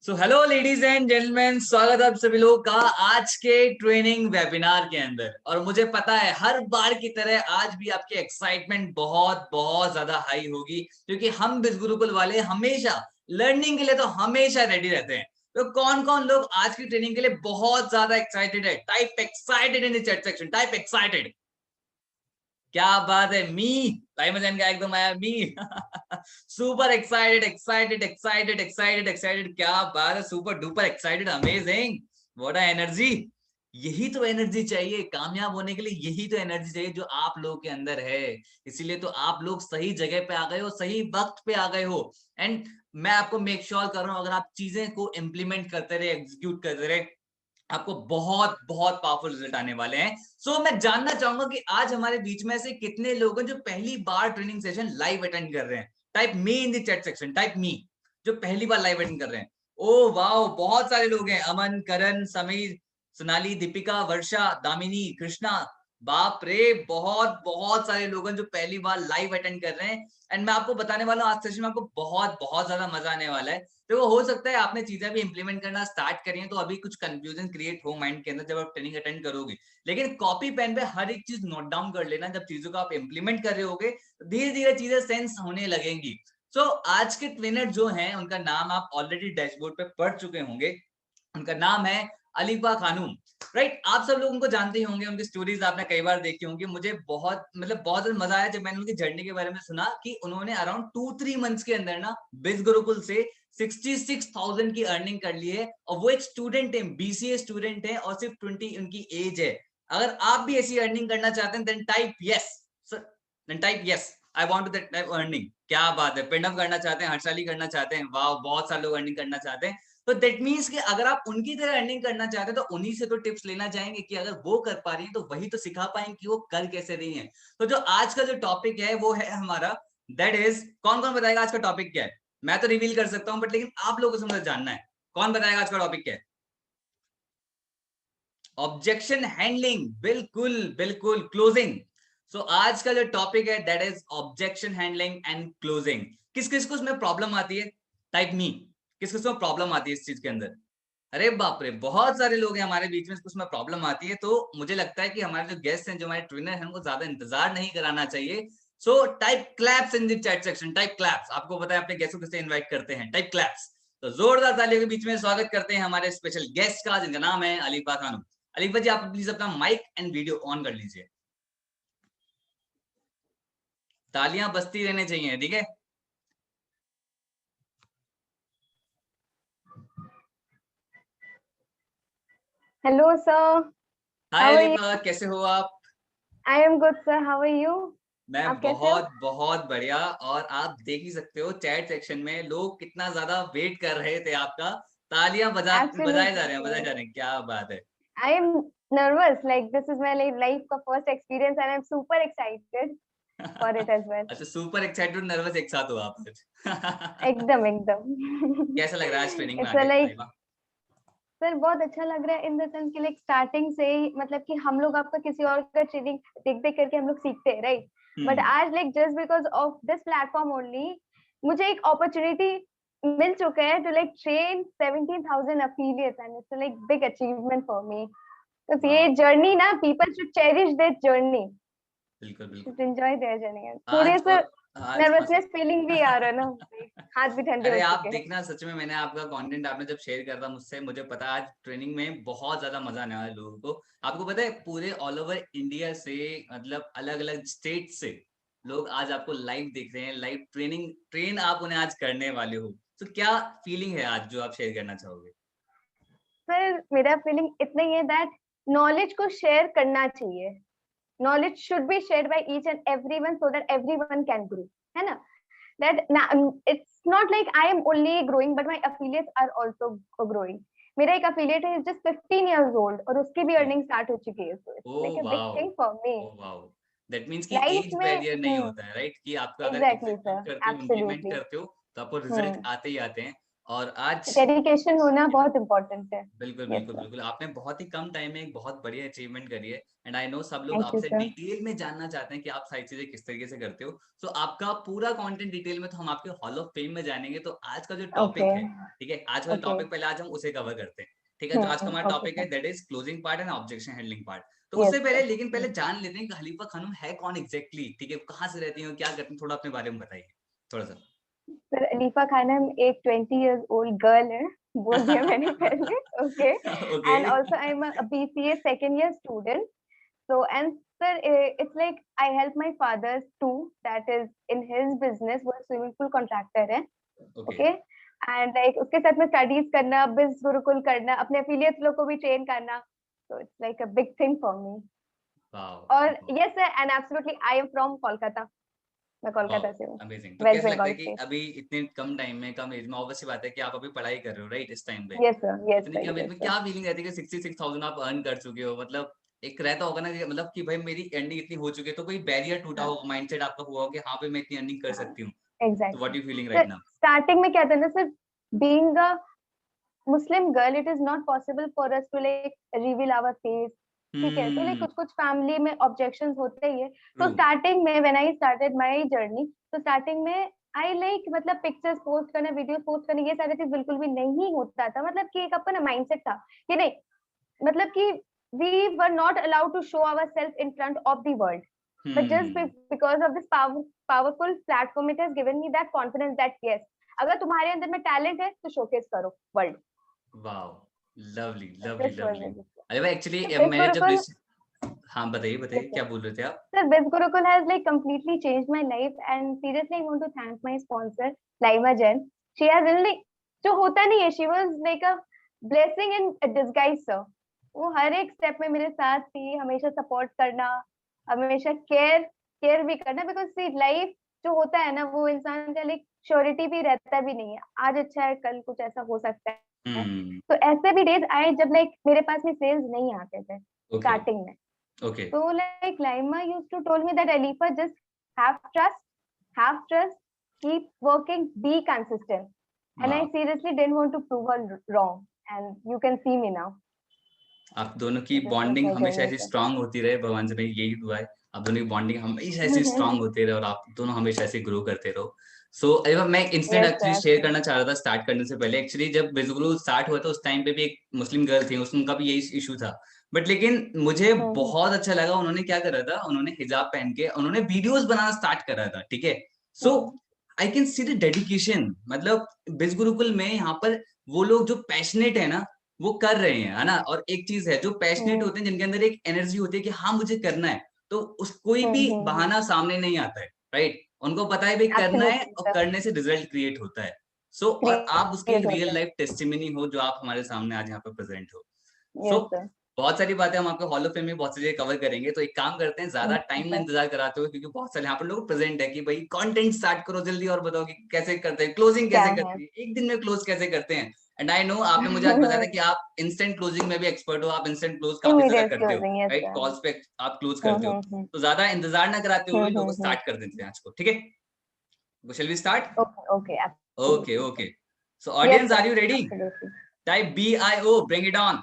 So hello ladies and gentleman, स्वागत है आप सभी लोगों का आज के ट्रेनिंग वेबिनार के अंदर। और मुझे पता है हर बार की तरह आज भी आपकी एक्साइटमेंट बहुत बहुत ज्यादा हाई होगी, क्योंकि हम बिज गुरुकुल वाले हमेशा लर्निंग के लिए तो हमेशा रेडी रहते हैं। तो कौन कौन लोग आज की ट्रेनिंग के लिए बहुत ज्यादा एक्साइटेड है? Type excited in the chat section, type excited. क्या बात है, मी भाई मजान का एकदम आया me super excited excited excited excited excited, क्या बात है, super duper excited, amazing, what a energy. यही तो एनर्जी चाहिए कामयाब होने के लिए, यही तो एनर्जी चाहिए जो आप लोगों के अंदर है। इसीलिए तो आप लोग सही जगह पे आ गए हो, सही वक्त पे आ गए हो। एंड मैं आपको मेक श्योर कर रहा हूं, अगर आप चीजें को इम्प्लीमेंट करते रहे, एग्जीक्यूट करते रहे, आपको बहुत बहुत पावरफुल रिजल्ट आने वाले हैं। सो मैं जानना चाहूंगा कि आज हमारे बीच में से कितने लोग हैं जो पहली बार ट्रेनिंग सेशन लाइव अटेंड कर रहे हैं। Type me in the chat section, type me जो पहली बार लाइव अटेंड कर रहे हैं। ओ वाओ, बहुत सारे लोग हैं। अमन, करण, समीर, सोनाली, दीपिका, वर्षा, दामिनी, कृष्णा, बाप रे, बहुत बहुत सारे लोग हैं जो पहली बार लाइव अटेंड कर रहे हैं। एंड मैं आपको बताने वाला हूँ आज सेशन में आपको बहुत बहुत ज्यादा मजा आने वाला है। तो वो हो सकता है आपने चीजें भी इंप्लीमेंट करना स्टार्ट करी है, तो अभी कुछ कंफ्यूजन क्रिएट हो माइंड के अंदर जब आप ट्रेनिंग अटेंड करोगे। लेकिन कॉपी पेन पे हर एक चीज नोट डाउन कर लेना, जब चीजों को आप इंप्लीमेंट कर रहे होगे तो धीरे धीरे चीजें सेंस होने लगेंगी। सो आज के ट्रेनर जो हैं उनका नाम आप ऑलरेडी डैशबोर्ड पे पढ़ चुके होंगे। उनका नाम है अलीफा खानूम। राइट, आप सब लोग उनको जानते ही होंगे, उनकी स्टोरीज आपने कई बार देखी होंगी। मुझे बहुत बहुत मजा आया जब मैंने उनकी जर्नी के बारे में सुना कि उन्होंने अराउंड 2-3 मंथ्स के अंदर ना बिज गुरुकुल से 66,000 की अर्निंग कर ली है। और वो एक स्टूडेंट है, बीसीए स्टूडेंट है, और सिर्फ 20 उनकी एज है। अगर आप भी ऐसी अर्निंग करना चाहते हैं then type yes, then type yes, I want to that type earning. क्या बात है, पिंडम करना चाहते हैं, हर्षाली करना चाहते हैं, वाह, बहुत सारे लोग अर्निंग करना चाहते हैं। तो दैट मीन्स कि अगर आप उनकी तरह अर्निंग करना चाहते हैं तो उन्हीं से तो टिप्स लेना चाहेंगे कि अगर वो कर पा रही है तो वही तो सिखा पाएंगे कि वो कर कैसे रही है। तो जो आज का जो टॉपिक है वो है हमारा, दैट इज, कौन कौन बताएगा आज का टॉपिक क्या है? मैं तो रिवील कर सकता हूं बट लेकिन आप लोगों को मुझे जानना है, कौन बताएगा आज का टॉपिक क्या है? ऑब्जेक्शन हैंडलिंग, बिल्कुल बिल्कुल, क्लोजिंग। सो आज का जो टॉपिक है that is objection handling and closing. किस किस को इसमें प्रॉब्लम आती है? टाइप मी, किस किस को प्रॉब्लम आती है इस चीज के अंदर? अरे बाप रे, बहुत सारे लोग हैं हमारे बीच में इसको उसमें प्रॉब्लम आती है। तो मुझे लगता है कि हमारे जो गेस्ट हैं, जो हमारे ट्रेनर हैं, उनको ज्यादा इंतजार नहीं कराना चाहिए। So type claps in the chat section, type claps. आपको पता है अपने गेस्ट को किससे इनवाइट करते हैं, टाइप क्लैप्स। तो जोरदार तालियों के बीच में स्वागत करते हैं हमारे स्पेशल गेस्ट का, जिनका नाम है अलीफा खानम। अलीफा जी, आप प्लीज अपना माइक एंड वीडियो ऑन कर लीजिए। तालियां बजती रहनी चाहिए, ठीक है? Hello, sir. Hi How are you? Alifa, कैसे हो आप? I am good, sir. How are you? मैं आप कैसे हो? बहुत बहुत बढ़िया। और आप देख ही सकते हो चैट सेक्शन में लोग कितना ज्यादा वेट कर रहे थे आपका। तालियां बजाए जा Absolutely, रहे हैं, बजाए sir. जा रहे हैं, क्या बात है। I am nervous. Like this is my life का first experience, and I'm super excited for it as well. अच्छा, सुपर एक्साइटेड नर्वस एक साथ हो आप आज। एकदम एकदम. कैसा लग रहा है आज ट्रेनिंग में It's a आके like अलीफा? सर बहुत अच्छा लग रहा है इन द सेंस कि लाइक स्टार्टिंग से ही मतलब कि हम लोग आपका किसी और का ट्रेनिंग देख देख करके हम लोग सीखते हैं राइट. But hmm. आज like just because of this platform only मुझे एक अपॉर्चुनिटी मिल चुका है to like train 17,000 affiliates and it's a like big achievement for me. तो ये वाह, जर्नी ना people should cherish this journey, बिल्कुल बिल्कुल। should enjoy their journey. थोड़े आज से और आज नर्वसनेस फीलिंग भी आ रहा है ना, हाथ भी ठंडे हो अरे आप चुके हैं. देखना, सच में मैंने आपका कंटेंट आपने जब शेयर कर था मुझसे, मुझे पता है आज ट्रेनिंग में बहुत ज्यादा मजा आने वाला है लोगों को। आपको पता है पूरे ऑल ओवर इंडिया से, मतलब अलग अलग स्टेट से लोग आज आपको लाइव देख रहे हैं, लाइव ट्रेन आप उन्हें आज करने वाले हो। तो क्या फीलिंग है आज जो आप शेयर करना चाहोगे? सर मेरा फीलिंग इतना ही है दैट नॉलेज को शेयर करना चाहिए. knowledge should be shared by each and everyone so that everyone can grow, है ना? that it's not like I am only growing but my affiliates are also growing. मेरा एक affiliate है just 15 years old और उसकी भी okay. earning start हो चुकी है, so oh it's like a big wow, thing for me. Oh wow. That means कि लाइफ एज में बैरियर नहीं होता है, राइट? कि आपका अगर एग्जैक्टली एग्जीक्यूट सर, करते हो, इम्प्लीमेंट एब्सोल्युटली. करते हो तो आपको रिजल्ट हम्म. आते ही आते हैं। और आज डेडिकेशन होना बहुत इम्पोर्टेंट है। बिल्कुल, यस बिल्कुल, सर। बिल्कुल। आपने बहुत ही कम टाइम में एक बहुत बढ़िया अचीवमेंट करी है एंड आई नो सब लोग थैंक यू आपसे सर। डिटेल में जानना चाहते हैं कि आप सारी चीज़ें किस तरीके से करते हो। सो आपका पूरा कंटेंट डिटेल में तो हम आपके हॉल ऑफ फेम में जानेंगे। तो आज का जो ओके। टॉपिक है, ठीक है? आज का जो ओके। टॉपिक पहले आज हम उसे कवर करते हैं, ठीक है? जो आज का हमारा ओके टॉपिक है sir. That is closing part and objection handling part. तो यस उससे पहले लेकिन सर। पहले जान लेते हैं कि खलीफा खानम है कौन एग्ज़ैक्टली, ठीक है? कहाँ से रहती हैं, क्या करती हैं? थोड़ा अपने बारे में बताइए, थोड़ा-सा। सर अलीफा खानम एक 20 इयर्स ओल्ड गर्ल है, बोल दिया मैंने पहले। Okay. Okay. And also I am a BCA second year student. So, and sir, it's like I help my father too. That is in his business, वो swimming pool contractor है. Okay, Okay. And like उसके साथ में studies करना, biz Gurukul करना, अपने affiliates लोग को भी train करना. So it's like a big thing for me. Wow! और yes sir, and absolutely I am from Kolkata. मैं वाओ! कोलकाता से हूँ, अमेज़िंग। तो वेस्ट कैसा लगता है बंगाल कि स्टेट। अभी इतने कम टाइम में, कम एज में ऑब्वियस सी बात है कि आप अभी पढ़ाई कर रहे हो, राइट? इस टाइम पे। यस सर, यस इतनी सर, कम एज यस में सर। क्या फीलिंग रहती है कि 66,000 आप अर्न कर चुके हो? मतलब एक रहता होगा ना कि मतलब कि भाई मेरी अर्निंग इतनी हो चुकी है, तो कोई बैरियर टूटा हाँ, होगा, माइंडसेट आपका हुआ होगा कि हाँ, भाई मैं इतनी अर्निंग कर हाँ, सकती हूँ। तो what exactly. You feeling sir right now? Starting में क्या था ना sir, being a Muslim girl, it is not possible for us to like reveal our face. ठीक है, तो like हम्म, कुछ कुछ फैमिली में ऑब्जेक्शंस होते ही है। तो ट्रू। स्टार्टिंग में when I started my journey, तो स्टार्टिंग में आई लाइक मतलब पिक्चर्स पोस्ट करना, वीडियोस पोस्ट करना, ये सारी चीज बिल्कुल भी नहीं होता था। मतलब कि एक अपना माइंडसेट था कि नहीं, मतलब कि we were not allowed to show our self in front of the world, but just hmm, because of this powerful platform, it has given me that confidence that yes, अगर तुम्हारे अंदर में टैलेंट है तो शोकेस करो world. Wow! Lovely, lovely, this was lovely. It. अरे भाई actually So Biz मैंने जब Gurukul, हाँ, बताइए, बताइए yes sir. क्या बोल रहे थे आप? Sir, Biz Gurukul has like completely changed my life, and seriously I want to thank my sponsor, Laima Jain. She has really, जो होता नहीं है, she was like a blessing in disguise sir. वो हर एक स्टेप में मेरे साथ थी, हमेशा सपोर्ट करना, हमेशा केयर केयर भी करना, बिकॉज सी लाइफ जो होता है ना, वो इंसान का लाइक श्योरिटी भी रहता भी नहीं है, आज अच्छा है कल कुछ ऐसा हो सकता है। हुँ, तो ऐसे भी डेज आए जब लाइक मेरे पास में सेल्स नहीं आते थे ओके, स्टार्टिंग में। Okay, So like Laima used to told me that Alifa, just have trust, keep working, be consistent. And I वाह! seriously didn't want to prove her wrong. And you can see me now. आप दोनों की So this was bonding my हमेशा journey, ऐसी sir. Strong होती रहे, भगवान से मेरी यही दुआ है। आप दोनों की बॉन्डिंग हमेशा ऐसी स्ट्रांग होती रहे और आप दोनों हमेशा ऐसे ग्रो करते रहो। सो अरे मैं एक incident Yes, sir, actually share करना absolutely. चाह रहा था स्टार्ट करने से पहले। एक्चुअली जब बिज़गुरु स्टार्ट हुआ था उस टाइम पे भी एक मुस्लिम गर्ल थी, उनका भी यही इश्यू था। बट लेकिन मुझे Mm-hmm. बहुत अच्छा लगा उन्होंने क्या करा था, उन्होंने हिजाब पहन के उन्होंने वीडियोज़ बनाना स्टार्ट करा था, ठीक है? So I can see the dedication, मतलब बिज़ गुरुकुल में यहाँ पर वो लोग जो पैशनेट है ना, वो कर रहे हैं, है ना? और एक चीज़ है, जो पैशनेट होते हैं, जिनके अंदर एक एनर्जी होती है कि हाँ, मुझे करना है, तो उस कोई भी Mm-hmm. बहाना सामने नहीं आता है, राइट? उनको पता है भई करना है Absolutely, और sir. करने से रिजल्ट क्रिएट होता है। सो और आप उसके Create एक होता रियल है. लाइफ टेस्टिमनी हो, जो आप हमारे सामने आज यहाँ पे प्रेज़ेंट हो। सो Yes, sir. बहुत सारी बातें हम आपके हॉल ऑफ फेम में बहुत सी चीज़ें कवर करेंगे, तो एक काम करते हैं, ज़्यादा Yes, टाइम ना sir. इंतज़ार कराते हुए, क्योंकि बहुत सारे यहाँ पर लोग प्रेज़ेंट है कि भई कंटेंट स्टार्ट करो जल्दी और बताओ कि कैसे करते हैं, क्लोजिंग क्या कैसे है? करते हैं, 1 दिन में क्लोज़ कैसे करते हैं? एंड आई नो आपने मुझे आज बताया था कि आप इंस्टेंट क्लोजिंग में भी एक्सपर्ट हो, आप इंस्टेंट क्लोज़ काफ़ी ज़्यादा Immediate करते हो, closing, yes, right? sir. Calls पे आप क्लोज़ करते हो। Mm-hmm. तो ज़्यादा इंतज़ार ना कराते हुए लोगों Mm-hmm. स्टार्ट कर देते हैं आज को, ठीक है? तो shall we start? Okay, okay, okay, absolutely, sir. Okay. So Yes, audience sir. Are you ready? Absolutely. Type BIO, bring it on.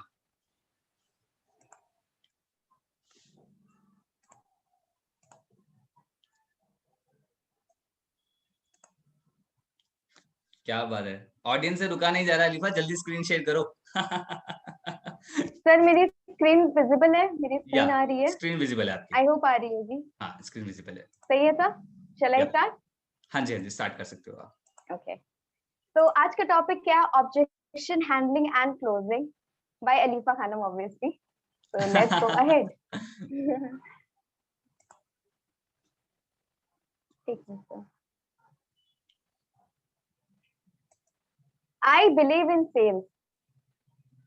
क्या बात है! ऑडियंस से रुका नहीं जा रहा है अलीफा, जल्दी स्क्रीन शेयर करो। सर मेरी स्क्रीन विजिबल है, मेरी या स्क्रीन आ रही है। स्क्रीन विजिबल है आपकी। आई होप आ रही होगी। हाँ, स्क्रीन विजिबल है। सही है सर, चल आई यप। स्टार्ट। हाँ जी, हाँ जी, स्टार्ट कर सकते हो आप। ओके, तो आज का टॉपिक क्या है? Objection handling and closing by Alifa Khanam obviously. So let's go ahead. ठीक है sir. I believe in sales.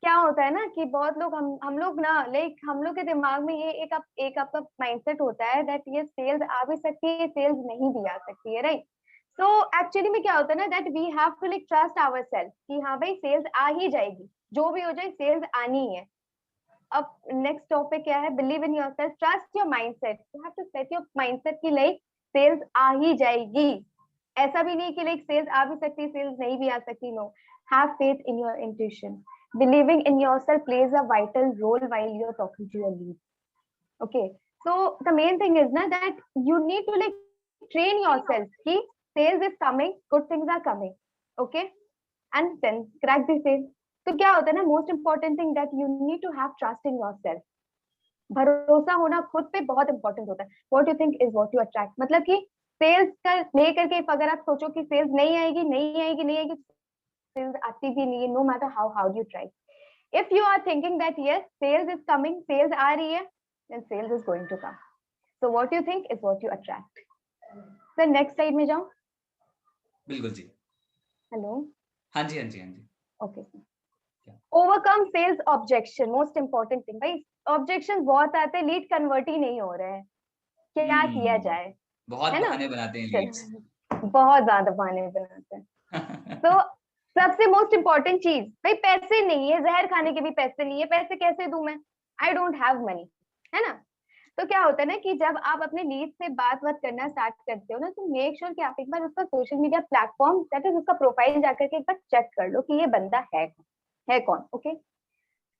क्या होता है ना कि बहुत लोग हम लोग ना लाइक हम लोग के दिमाग में ये एक आपका माइंडसेट होता है दैट ये सेल्स आ भी सकती है, सेल्स नहीं भी आ सकती है, राइट? सो एक्चुअली में क्या होता है ना that we have to like trust ourself कि हाँ भाई सेल्स आ ही जाएगी, जो भी हो जाए सेल्स आनी है। अब नेक्स्ट टॉपिक क्या है? Believe in yourself, trust your mindset, you have to set your mindset की लाइक सेल्स आ ही जाएगी। ऐसा भी नहीं कि लाइक सेल्स आ भी सकती है, सेल्स नहीं भी आ सकती, no. Have faith in your intuition. Believing in yourself plays a vital role while you're talking to your lead. Okay, so the main thing is na that you need to like train yourself ki sales is coming, good things are coming. Okay, and then crack the sale. तो क्या होता है ना, most important thing that you need to have trust in yourself. भरोसा होना खुद पे बहुत इंपॉर्टेंट होता है. What you think is what you attract. मतलब कि सेल्स का लेकर के अगर आप सोचो कि सेल्स नहीं आएगी नहीं आएगी नहीं आएगी, सेल्स आती भी नहीं है, no matter how do you try. If you are thinking that yes sales is coming, sales आ रही है, then sales is going to come. So what you think is what you attract. Sir, next slide में जाऊं. बिल्कुल जी. Hello. हाँ जी हाँ जी हाँ जी. Okay. Overcome sales objection. Most important thing. भाई ऑब्जेक्शन बहुत आते हैं, लीड कन्वर्ट ही नहीं हो रहे हैं, क्या किया जाए. बहुत बहाने बनाते हैं लीड्स. बहुत ज्यादा बहाने बनाते हैं. तो सबसे मोस्ट इम्पोर्टेंट चीज, भाई पैसे नहीं है, जहर खाने के भी पैसे नहीं है, पैसे कैसे दूं मैं, आई डोंट हैव मनी, है ना. तो क्या होता है ना कि जब आप अपने लीड से बात करना स्टार्ट करते हो ना, तो मेक श्योर कि आप एक बार उसका social media platform that is उसका प्रोफाइल जाकर के एक बार चेक कर लो कि ये बंदा है कौन. ओके,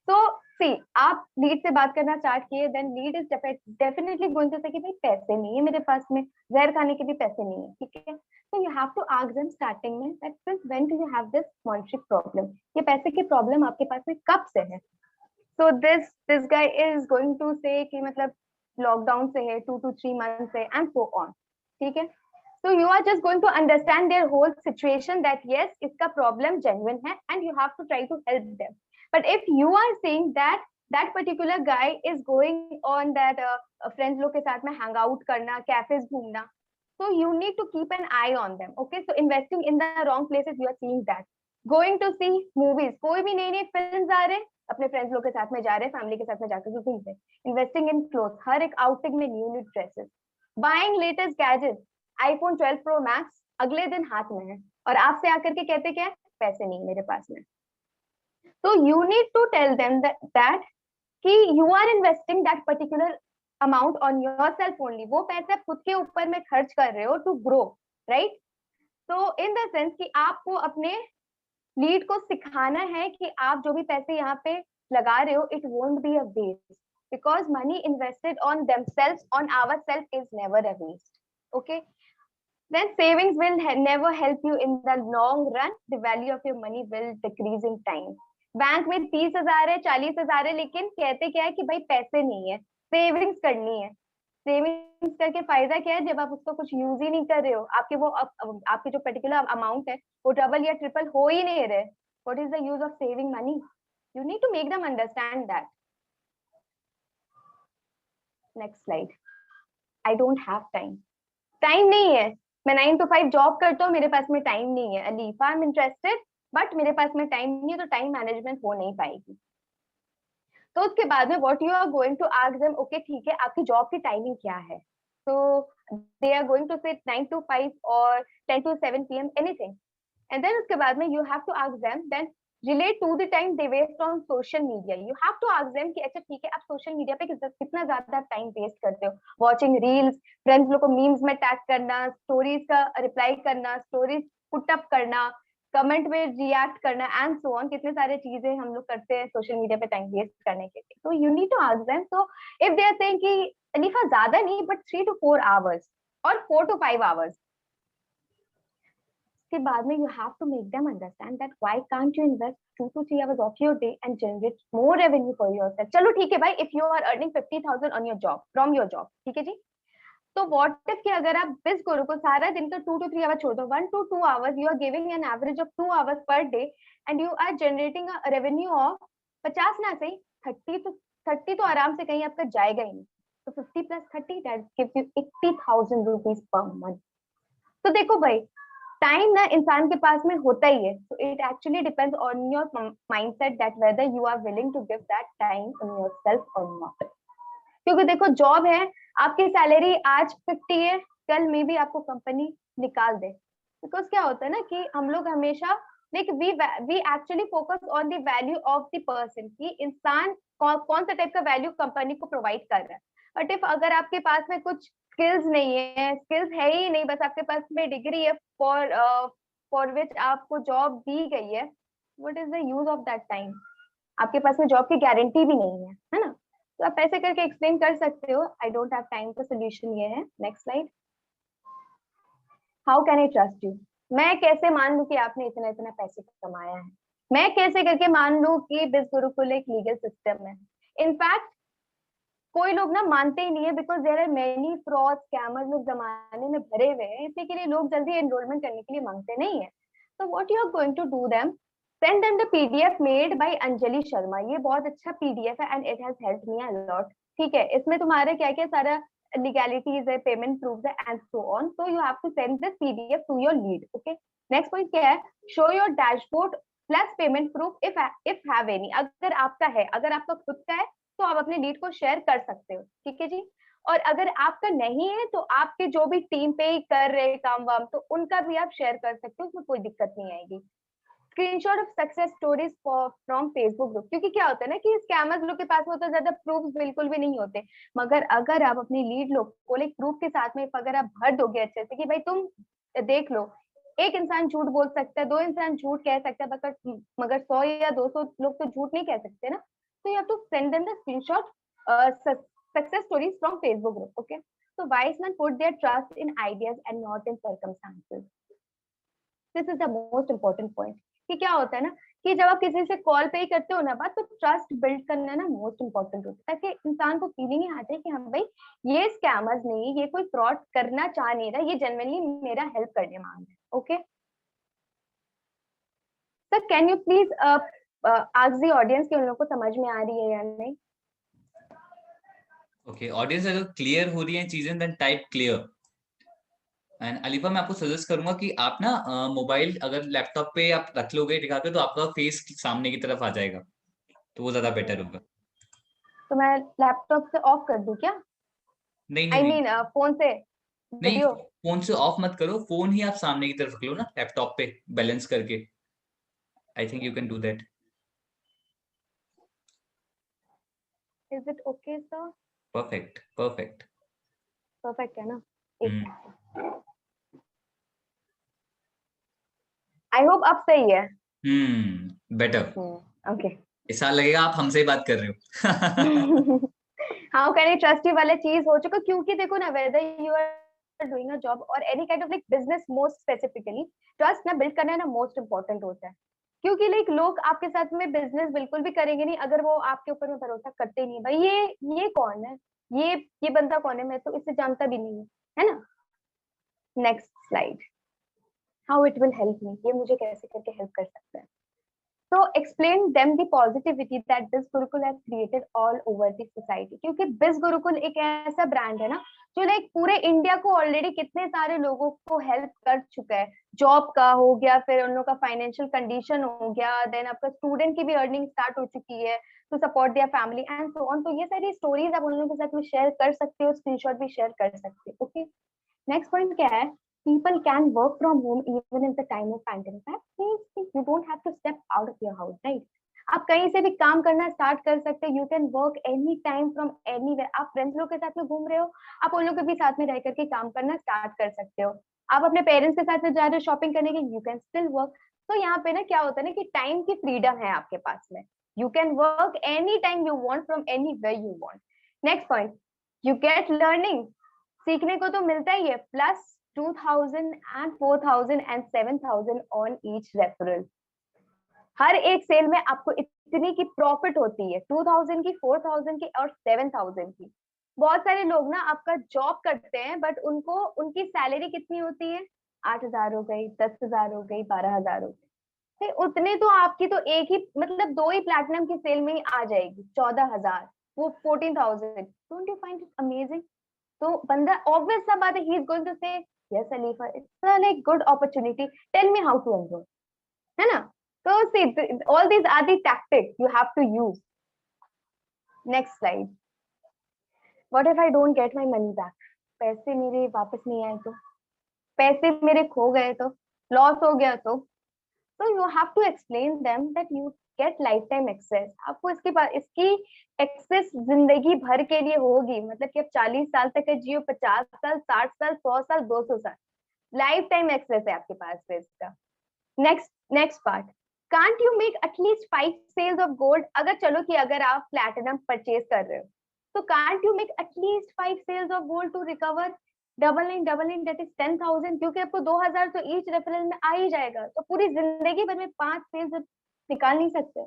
तो सी आप लीड से बात करना स्टार्ट किए, then lead is definitely going to say कि भाई पैसे नहीं है मेरे पास में, जहर खाने के भी पैसे नहीं है. ठीक है, तो you have to ask them starting में that since when do you have this monetary problem, ये पैसे की प्रॉब्लम आपके पास में कब से है. So this guy is going to say कि मतलब लॉकडाउन से है, 2 to 3 months से, एंड सो ऑन. ठीक है, so you are just going to understand their whole situation that yes इसका problem genuine है and you have to try to help them. But if you are saying that that particular guy is going on that friends लोग के साथ में hang out करना, cafes घूमना, so you need to keep an eye on them. Okay, so investing in the wrong places, you are seeing that. Going to see movies, कोई भी नई नई फिल्म्स आ रहे, अपने फ्रेंड्स लोग के साथ में जा रहे, फैमिली के साथ में जाकर घूम रहे. इन्वेस्टिंग इन क्लोथ, हर एक आउटिंग में new dresses, buying latest gadgets, iPhone 12 Pro Max अगले दिन हाथ में है और आपसे आकर के कहते क्या है, पैसे नहीं मेरे पास में. तो you need to tell them that कि you are investing that particular amount on yourself only. वो पैसे खुद के ऊपर में खर्च कर रहे हो टू ग्रो, राइट. तो इन द सेंस कि आपको अपने लीड को सिखाना है कि आप जो भी पैसे यहाँ पे लगा रहे हो, it won't be a waste, because money invested on themselves, on ourselves, is never a waste. Okay, then savings will never help you in the long run. The value of your money will decrease in time. Bank में 30,000 है, 40,000 है, लेकिन कहते क्या है कि भाई पैसे नहीं है, सेविंग्स करनी है. सेविंग्स करके फायदा क्या है, जब आप उसको कुछ यूज ही नहीं कर रहे हो, आपके वो आपके जो पर्टिकुलर अमाउंट है वो डबल या ट्रिपल हो ही नहीं रहे. What is the use of saving money? You need to make them understand that. Next slide. I don't have time. Time नहीं है, मैं 9 to 5 जॉब करता हूँ, मेरे पास में टाइम नहीं है. Alifa, I am interested but मेरे पास में टाइम नहीं है, तो टाइम मैनेजमेंट हो नहीं पाएगी. तो उसके बाद में what you are going to ask them, okay ठीक है आपकी जॉब की टाइमिंग क्या है. तो दे आर गोइंग टू से 9 to 5 और 10 to 7 PM anything. And then उसके बाद में you have to ask them then relate to the time they waste on social media. You have to ask them कि अच्छा ठीक है आप सोशल मीडिया पे कितना ज्यादा टाइम वेस्ट करते हो, वॉचिंग रील्स, फ्रेंड्स लोग को मीम्स में टैग करना, स्टोरीज का रिप्लाई करना, स्टोरीज पुट अप करना, कमेंट में रिएक्ट करना, एंड सो ऑन. कितने सारे चीजें हम लोग करते हैं सोशल मीडिया पे टाइम वेस्ट करने के लिए. तो you need to ask them. So if they are saying कि अलीफा ज्यादा नहीं बट 3 to 4 hours और 4 to 5 hours, के बाद में you have to make them understand that why can't you invest 2 to 3 hours of your day and generate more revenue for yourself. चलो ठीक है भाई, if you are earning 50,000 on your job from your job, ठीक है जी, तो what if कि अगर आप बिज करो को सारा दिन का 2 to 3 hours छोड़ दो, 1 to 2 hours you are giving an average of 2 hours per day and you are generating a revenue of 50 ना सही 30 तो आराम से कहीं आपका जाएगा ही नहीं. तो 50 plus 30 that gives you 80,000 rupees per month. तो देखो भाई टाइम ना इंसान के पास में होता ही है. So it actually depends on your mindset that whether you are willing to give that time in yourself और नॉट. क्योंकि देखो जॉब है, आपकी सैलरी आज 50 है, कल में भी आपको कंपनी निकाल दे. बिकॉज क्या होता है ना कि हम लोग हमेशा like we actually focus on the value of the person, कि इंसान कौन सा टाइप का वैल्यू कंपनी को प्रोवाइड कर रहा है. बट इफ अगर आपके पास में कुछ स्किल्स नहीं है, स्किल्स है ही नहीं, बस आपके पास में डिग्री है फॉर विच आपको जॉब दी गई है, what is the use of that time? आपके पास में जॉब की गारंटी भी नहीं है ना? तो आप ऐसे करके एक्सप्लेन कर सकते हो। आई डोंट हैव टाइम का सोल्यूशन ये है। Next slide. How can I trust you? मैं कैसे मान लूं कि आपने इतना इतना पैसे कमाया है? मैं कैसे करके मान लूं कि बिज गुरुकुल एक लीगल सिस्टम है? इनफैक्ट कोई लोग ना मानते ही नहीं है, because there are many fraud scammers लोग जमाने में भरे हुए हैं, इसी के लिए लोग जल्दी एनरोलमेंट करने के लिए मांगते नहीं है। तो what you are going to do them, send them the PDF made by Anjali Sharma. ये बहुत अच्छा पीडीएफ है and it has helped me a lot. ठीक है, इसमें तुम्हारे क्या क्या सारा लीगैलिटीज है, पेमेंट प्रूफ है and so on. So you have to send this PDF to your lead. Okay, next point क्या है? Show your dashboard plus payment proof if have any. अगर आपका है, अगर आपका खुद का है, तो आप अपने लीड को शेयर कर सकते हो। ठीक है जी। और अगर आपका नहीं है तो आपके जो भी टीम पे ही कर रहे काम वाम, तो उनका भी आप शेयर कर सकते हो, उसमें कोई दिक्कत नहीं आएगी। Screenshot of success stories from Facebook group, क्योंकि क्या होता है ना कि स्कैमर्स लोग के पास में तो ज्यादा प्रूफ बिल्कुल भी नहीं होते, मगर अगर आप अपनी लीड लोग को एक प्रूफ के साथ में अगर आप भर दोगे अच्छे से कि भाई तुम देख लो, एक इंसान झूठ बोल सकता है, दो इंसान झूठ कह सकता है, मगर 100 या 200 लोग तो झूठ नहीं कह सकते ना। तो you have to send them the screenshot success stories from Facebook group. Okay, so wise men put their trust in ideas and not in circumstances. This is the most important point. कि क्या होता है ना कि जब आप किसी से कॉल पे ही करते हो ना बात, तो ट्रस्ट बिल्ड करना ना मोस्ट इम्पोर्टेंट होता है, ताकि इंसान को फीलिंग ही आ जाए कि हाँ भाई ये स्कैमर्स नहीं, ये कोई फ्रॉड करना चाह नहीं रहा, ये जेन्युइनली मेरा हेल्प करने मांग रहा है। Okay sir, can you please ask the audience कि उन लोगों को समझ में आ रही है या नहीं? ओके, ऑडियंस अगर क्लियर हो रही है चीजें then type clear. And Alifa, मैं आपको सजेस्ट करूंगा कि आप ना मोबाइल अगर लैपटॉप पे आप रख लोगे टिका के, तो आपका फेस सामने की तरफ आ जाएगा, तो वो ज्यादा बेटर होगा। तो मैं लैपटॉप से ऑफ कर दूं क्या? नहीं नहीं आई नहीं मीन फोन से नहीं, वीडियो? फोन से ऑफ मत करो, फोन ही आप सामने की तरफ रख लो ना लैपटॉप पे बैलेंस करके। I think you can do that. Is it okay sir? Perfect perfect. Perfect है ना? एक हम्म मिनट, आई होप अब सही है। बेटर। ओके। ऐसा लगेगा आप हमसे ही बात कर रहे हो। How can I trust you वाले चीज हो चुका, क्योंकि देखो ना, whether you are doing a job और any kind of like business, most specifically trust ना बिल्ड करना ना मोस्ट इंपॉर्टेंट होता है। क्योंकि लाइक लोग आपके साथ में बिजनेस बिल्कुल भी करेंगे नहीं अगर वो आपके ऊपर में भरोसा करते नहीं। भाई ये कौन है, ये बंदा कौन है, मैं तो इसे जानता भी नहीं हूँ, है ना? Next slide. How it will help me, ये मुझे कैसे करके हेल्प कर सकता है? So explain them the positivity that Biz Gurukul has created all over the society. क्योंकि Biz Gurukul एक ऐसा ब्रांड है ना जो लाइक पूरे इंडिया को ऑलरेडी कितने सारे लोगों को हेल्प कर चुका है। जॉब का हो गया, फिर उन लोगों का फाइनेंशियल कंडीशन हो गया, देन आपका स्टूडेंट की भी अर्निंग स्टार्ट हो चुकी है to support their family and so on. तो ये सारी स्टोरीज आप उन लोगों के साथ में शेयर कर सकते हो, स्क्रीनशॉट भी शेयर कर सकते हो। ओके, नेक्स्ट पॉइंट क्या है? People can work from home even in the time of pandemic. That means you don't have to step out of your house, right? आप कहीं से भी काम करना स्टार्ट कर सकते हो। You can work any time from anywhere. आप फ्रेंड्स लोग के साथ में घूम रहे हो, आप उन लोग के भी साथ में रह करके काम करना स्टार्ट कर सकते हो। आप अपने पेरेंट्स के साथ में जा रहे हो शॉपिंग करने के, यू कैन स्टिल वर्क। तो यहाँ पे ना क्या होता है ना कि टाइम की फ्रीडम है आपके पास में। You can work any time you want from anywhere you want. Next point, you get learning. सीखने को तो मिलता ही है, plus 2000 and 4000 and 7000 on each referral। हर एक सेल में आपको इतनी की प्रॉफिट होती है, 2000 की, 4000 की और 7000 की। बहुत सारे लोग ना आपका जॉब करते हैं बट उनको उनकी सैलरी कितनी होती है? 8000 हो गई, 10,000 हो गई, 12,000 हो गई। उतने तो आपकी तो एक ही मतलब दो ही प्लैटिनम की सेल में ही आ जाएगी, 14,000, वो 14,000। Don't you find it amazing? तो बंदा ऑब्वियस सा बात है, he is going to say yes Alifa, it's a like good opportunity, tell me how to enroll, है ना? तो see all these are the tactics you have to use. Next slide. What if I don't get my money back? पैसे मेरे वापस नहीं आए तो, पैसे मेरे खो गए तो, लॉस हो गया तो you have to explain them that you get lifetime access. आपको इसकी एक्सेस जिंदगी भर के लिए होगी, मतलब कि आप 40 साल तक का जियो, 50 साल, 60 साल, 100 साल, 200 साल, लाइफ टाइम एक्सेस है आपके पास पे इसका। Next part, can't you make at least 5 sales of gold? अगर चलो कि अगर आप प्लैटिनम परचेज कर रहे हो, तो can't you make at least 5 sales of gold to recover double in that is 10,000? क्योंकि आपको 2,000 तो ईच रेफरल में आ ही जाएगा, तो पूरी जिंदगी भर में 5 सेल्स निकाल नहीं सकते।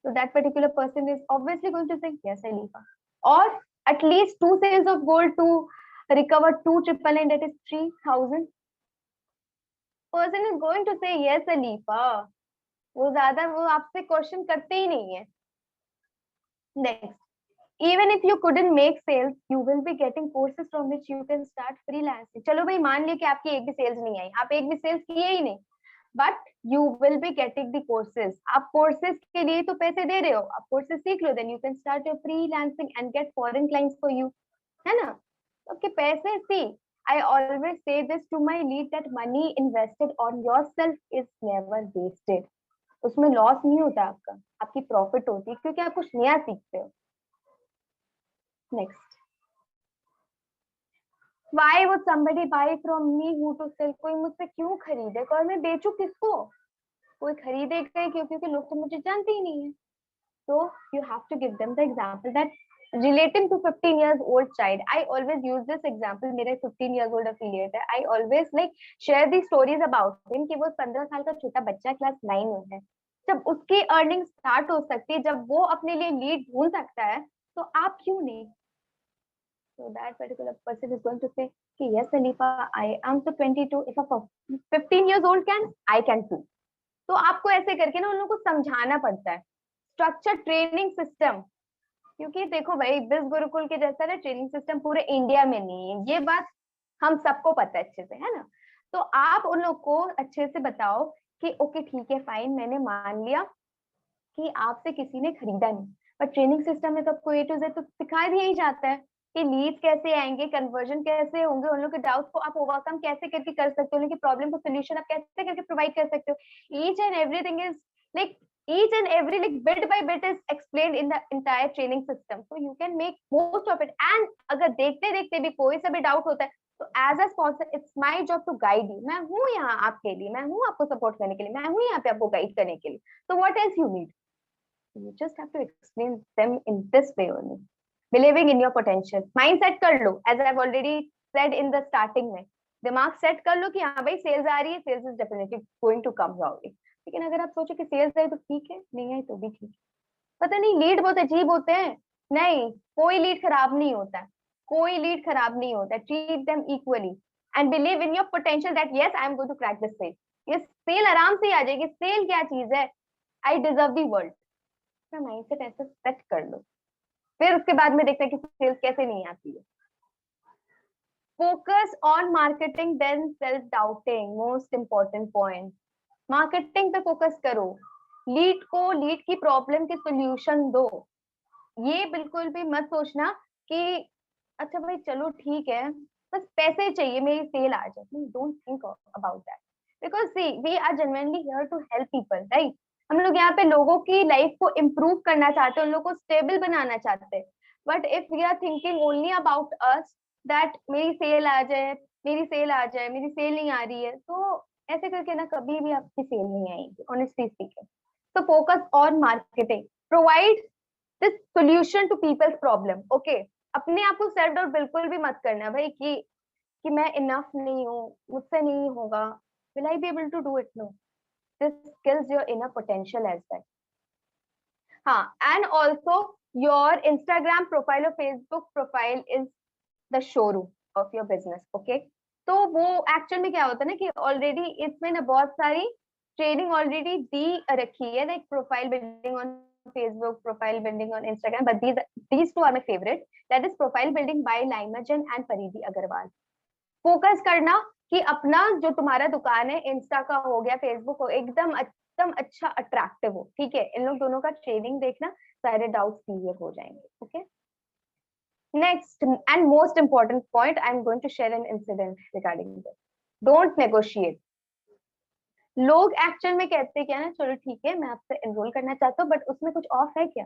So that particular person is obviously going to say yes, Alifa. Or at least 2 sales of gold to recover 2,999, that is 3,000. Person is going to say yes, Alifa. वो ज्यादा वो आपसे क्वेश्चन करते ही नहीं है। Next, even if you couldn't make sales, you will be getting courses from which you can start freelancing. चलो भाई मान लिया कि आपकी एक भी सेल्स नहीं आई, आप एक भी सेल्स किए ही नहीं, but you will be getting the courses. आप कोर्सेज के लिए तो पैसे दे रहे हो, आप कोर्सेज सीख लो, then you can start your freelancing and get foreign clients for you, है ना? ओके, पैसे see, I always say this to my lead that money invested on yourself is never wasted. उसमें लॉस नहीं होता आपका, आपकी प्रॉफिट होती है, क्योंकि आप कुछ नया सीखते हो। Next, Why would somebody buy from me who to sell? कोई मुझसे क्यों खरीदेगा और मैं बेचूं किसको? कोई खरीदेगा ही क्यों? क्योंकि लोग तो मुझे जानते ही नहीं है। So you have to give them the example that relating to 15 years old child. I always use this example. मेरा 15 years old affiliate है. I always like share the stories about him कि वो 15 साल का छोटा बच्चा क्लास 9 में है। जब उसकी अर्निंग स्टार्ट हो सकती है, जब वो अपने लिए लीड ढूंढ सकता है, तो आप क्यों नहीं? So that particular person is going to say, yes, Alifa, I am so 22. If a 15 years old can, I can too. तो आपको ऐसे करके ना उन लोगों को समझाना पड़ता है। स्ट्रक्चर ट्रेनिंग सिस्टम, क्योंकि देखो भाई, बिज गुरुकुल के जैसा ना ट्रेनिंग सिस्टम पूरे इंडिया में नहीं है, ये बात हम सबको पता है अच्छे से, है ना? तो आप उन लोग को अच्छे से बताओ कि ओके ठीक है फाइन, मैंने मान लिया कि आपसे किसी ने खरीदा नहीं, पर ट्रेनिंग सिस्टम में तो आपको ए टू जेड तो सिखा दिया ही जाता है कि लीड्स कैसे आएंगे, कन्वर्जन कैसे होंगे, उन लोग के डाउट्स को आप ओवरकम कैसे करके कर सकते हो, उनकी प्रॉब्लम को सोल्यूशन आप कैसे करके प्रोवाइड कर सकते हो। Each and everything is like each and every like bit by bit is explained in the entire training system, so you can make most of it. And अगर देखते देखते भी कोई सा भी डाउट होता है, तो as a sponsor it's my job to guide you. मैं हूँ यहाँ आपके लिए, मैं हूँ आपको सपोर्ट करने के लिए, मैं हूँ यहाँ पे आपको गाइड करने के लिए। तो what else you need? You just have to explain them in this way only. Believing in your potential. Mindset कर लो, as I've already said in the starting में, दिमाग सेट कर लो कि हाँ भाई सेल्स आ रही है, sales is definitely going to come your way. लेकिन अगर आप सोचो कि सेल्स आई तो ठीक है, नहीं आई तो भी ठीक है, पता नहीं लीड बहुत अजीब होते हैं। नहीं, कोई लीड खराब नहीं होता, कोई लीड खराब नहीं होता। Treat them equally and believe in your potential that yes I am going to crack this sale. ये सेल आराम से आ जाएगी, सेल क्या चीज है, I deserve the world. Mindset ऐसा सेट कर लो, फिर उसके बाद में देखते हैं कि सेल्स कैसे नहीं आती है। Focus on marketing than self doubting, most important point. Marketing पे फोकस करो, लीड को लीड की प्रॉब्लम के सोल्यूशन दो। ये बिल्कुल भी मत सोचना कि अच्छा भाई चलो ठीक है बस पैसे चाहिए मेरी सेल आ जाए। Don't think about that, because see we are genuinely here to help people, right? हम लोग यहाँ पे लोगों की लाइफ को इम्प्रूव करना चाहते हैं, उन लोगों को स्टेबल बनाना चाहते हैं। But if we are thinking only about us that मेरी सेल आ जाए, मेरी सेल आ जाए, मेरी सेल नहीं आ रही है, तो ऐसे करके ना कभी भी आपकी सेल नहीं आएगी, ऑनेस्टली स्पीकिंग। तो focus on marketing, provide this solution to people's problem. Okay, अपने आप को सेल्फ डाउट बिल्कुल भी मत करना भाई कि मैं इनफ नहीं हूँ, मुझसे नहीं होगा, will I be able to do it? No, this kills your inner potential as well. हाँ, and also your Instagram profile or Facebook profile is the showroom of your business, okay? तो वो actual में क्या होता है ना कि already इसमें ना बहुत सारी ट्रेनिंग ऑलरेडी दी रखी है, like profile building on Facebook, profile building on Instagram, but these two are my favorite. That is profile building by Laimajan and Paridi Agarwal. Focus करना कि अपना जो तुम्हारा दुकान है, इंस्टा का हो गया, फेसबुक हो, एकदम एकदम अच्छा अट्रैक्टिव हो, ठीक है? इन लोग दोनों का ट्रेनिंग देखना, सारे डाउट्स क्लियर हो जाएंगे। Okay, next and most important point, I am going to share an incident regarding this. Don't negotiate. लोग एक्चुअल में कहते हैं क्या ना, चलो ठीक है मैं आपसे एनरोल करना चाहता हूँ, बट उसमें कुछ ऑफ है क्या,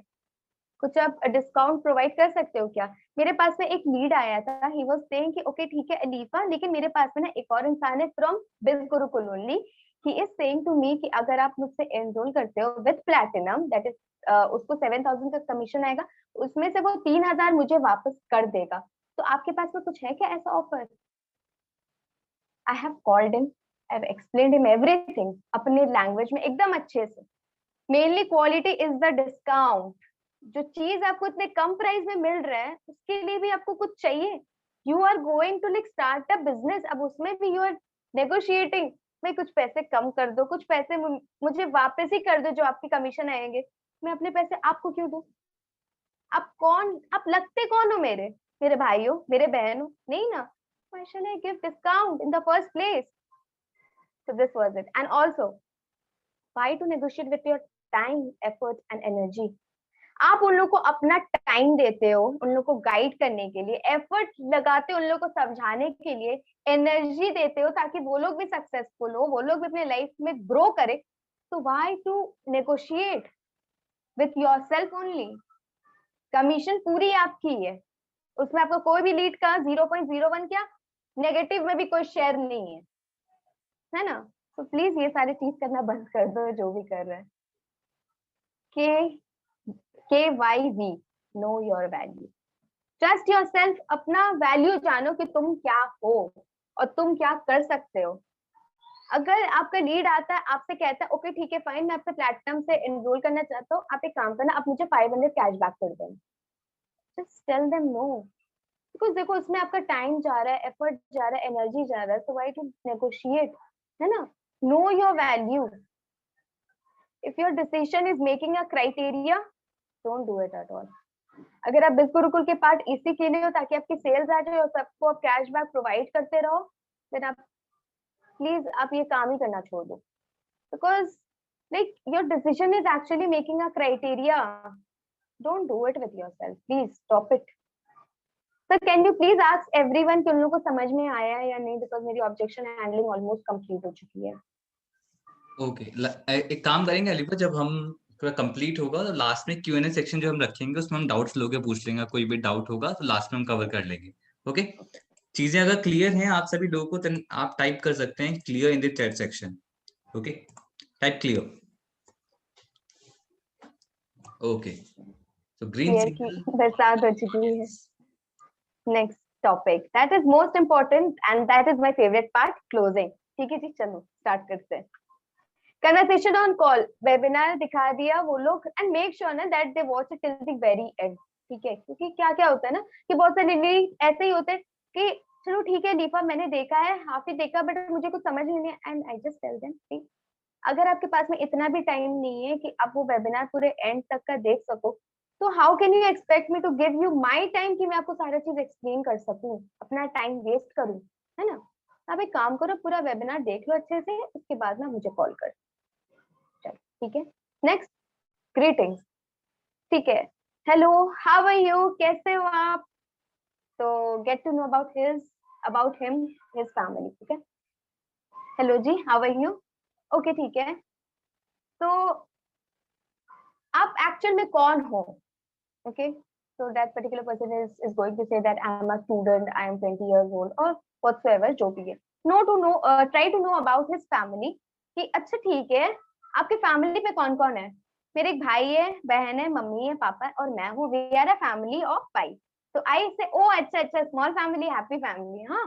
कुछ आप डिस्काउंट प्रोवाइड कर सकते हो क्या? मेरे पास में एक लीड आया था, ही वाज सेइंग कि ओके ठीक है अलीफा, लेकिन मेरे पास में ना एक और इंसान है फ्रॉम बिज Gurukul only, he is saying to me कि अगर आप मुझसे एनरोल करते हो विद प्लैटिनम, दैट इज उसको 7,000 का कमीशन आएगा, उसमें से वो 3,000 मुझे वापस कर देगा। तो आपके पास में कुछ है क्या ऐसा offer? I have called him, I have explained him everything अपने लैंग्वेज में एकदम अच्छे से। Mainly quality is the discount. जो चीज आपको इतने कम प्राइस में मिल रहा है उसके लिए भी आपको कुछ चाहिए। You are going to like start a business, अब उसमें भी यू आर नेगोशिएटिंग, भाई कुछ पैसे कम कर दो, कुछ पैसे मुझे वापस ही कर दो जो आपके कमीशन आएंगे, मैं अपने पैसे आपको क्यों दूं? आप कौन, आप लगते कौन हो मेरे? मेरे भाई हो, मेरे बहन हो? नहीं ना। Why shall I give discount in the first place? So this was it. And also why to negotiate with your time, effort and energy? आप उन लोगों को अपना टाइम देते हो उन लोगों को गाइड करने के लिए, एफर्ट लगाते हो उन लोगों को समझाने के लिए, एनर्जी देते हो ताकि वो लोग भी सक्सेसफुल हो, वो लोग भी अपने लाइफ में ग्रो करे, तो why to negotiate with yourself only? Commission पूरी आपकी है, उसमें आपको कोई भी लीड का 0.01 क्या नेगेटिव में भी कोई शेयर नहीं है ना? तो प्लीज ये सारी चीज करना बंद कर दो जो भी कर रहे हैं। KYV, know your value. Trust yourself, अपना वैल्यू जानो कि तुम क्या हो और तुम क्या कर सकते हो। अगर आपका लीड आता है आपसे कहता है ओके ठीक है फाइन, मैं आपसे प्लेटिनम से एनरोल करना चाहता हूँ, आप एक काम करना, आप मुझे 500 कैश बैक कर देना, just tell them no. Because देखो उसमें आपका टाइम जा रहा है, एफर्ट जा रहा है, एनर्जी जा रहा है, सो व्हाई टू नेगोशिएट, है ना? Know your value. If your decision is making a criteria, don't do it at all. अगर आप बिल्कुल के पार्ट इसी के लिए हो ताकि आपकी सेल्स आ जाए और सबको आप कैशबैक प्रोवाइड करते रहो, देन आप प्लीज आप ये काम ही करना छोड़ दो। Because like your decision is actually making a criteria, don't do it with yourself, please stop it. Sir can you please ask everyone कि उन लोगों को समझ में आया है या नहीं, बिकॉज मेरी ऑब्जेक्शन हैंडलिंग ऑलमोस्ट कंप्लीट हो चुकी है। ओके एक काम करेंगे अलीफा, जब हम पूरा कंप्लीट होगा तो लास्ट में Q&A सेक्शन जो हम रखेंगे उसमें हम डाउट्स लोग पूछ लेंगे, कोई भी डाउट होगा तो लास्ट में हम कवर कर लेंगे। ओके, चीजें अगर क्लियर हैं आप सभी लोगों को तो आप टाइप कर सकते हैं clear in the chat section. Okay, type clear. Okay, तो ग्रीन क्लियर की सिग्नल। बरसात हो चुकी है। Next topic that is most important and that is my favourite part, closing. ठीक है जी, चलो स्टार्ट करते हैं। कन्वर्सेशन ऑन कॉल, वेबिनार दिखा दिया वो लोग, एंड मेक श्योर ना that they watch it till the very and. ठीक है, क्योंकि क्या क्या होता है ना कि बहुत सारे लीड ऐसे ही होते हैं कि चलो ठीक है दीपा मैंने देखा है, हाफ ही देखा, बट मुझे कुछ समझ नहीं है, and I just tell them अगर आपके पास में इतना भी टाइम नहीं है कि आप वो वेबिनार पूरे एंड तक का देख सको, तो how can you expect me to give you my time कि मैं आपको सारा चीज एक्सप्लेन कर सकूं, अपना टाइम वेस्ट करूं, है ना? आप एक काम करो, पूरा वेबिनार देख लो अच्छे से, उसके बाद ना मुझे कॉल कर। चलो ठीक है। Next, greetings. ठीक है, हेलो, हाउ आर यू, कैसे हो आप? तो get to know about him, his family. ठीक है, hello ji, how are you? Okay ठीक है, तो आप एक्चुअल में कौन हो? ओके, so that particular person is going to say that I am a student, I am 20 years old or whatsoever जो भी है। Know to know, try to know about his family, कि अच्छा ठीक है आपके फैमिली में कौन कौन है? मेरे एक भाई है, बहन है, मम्मी है, पापा है और मैं हूँ, we are a family of 5। तो आई से ओ अच्छा अच्छा, स्मॉल फैमिली, हैप्पी फैमिली, हाँ।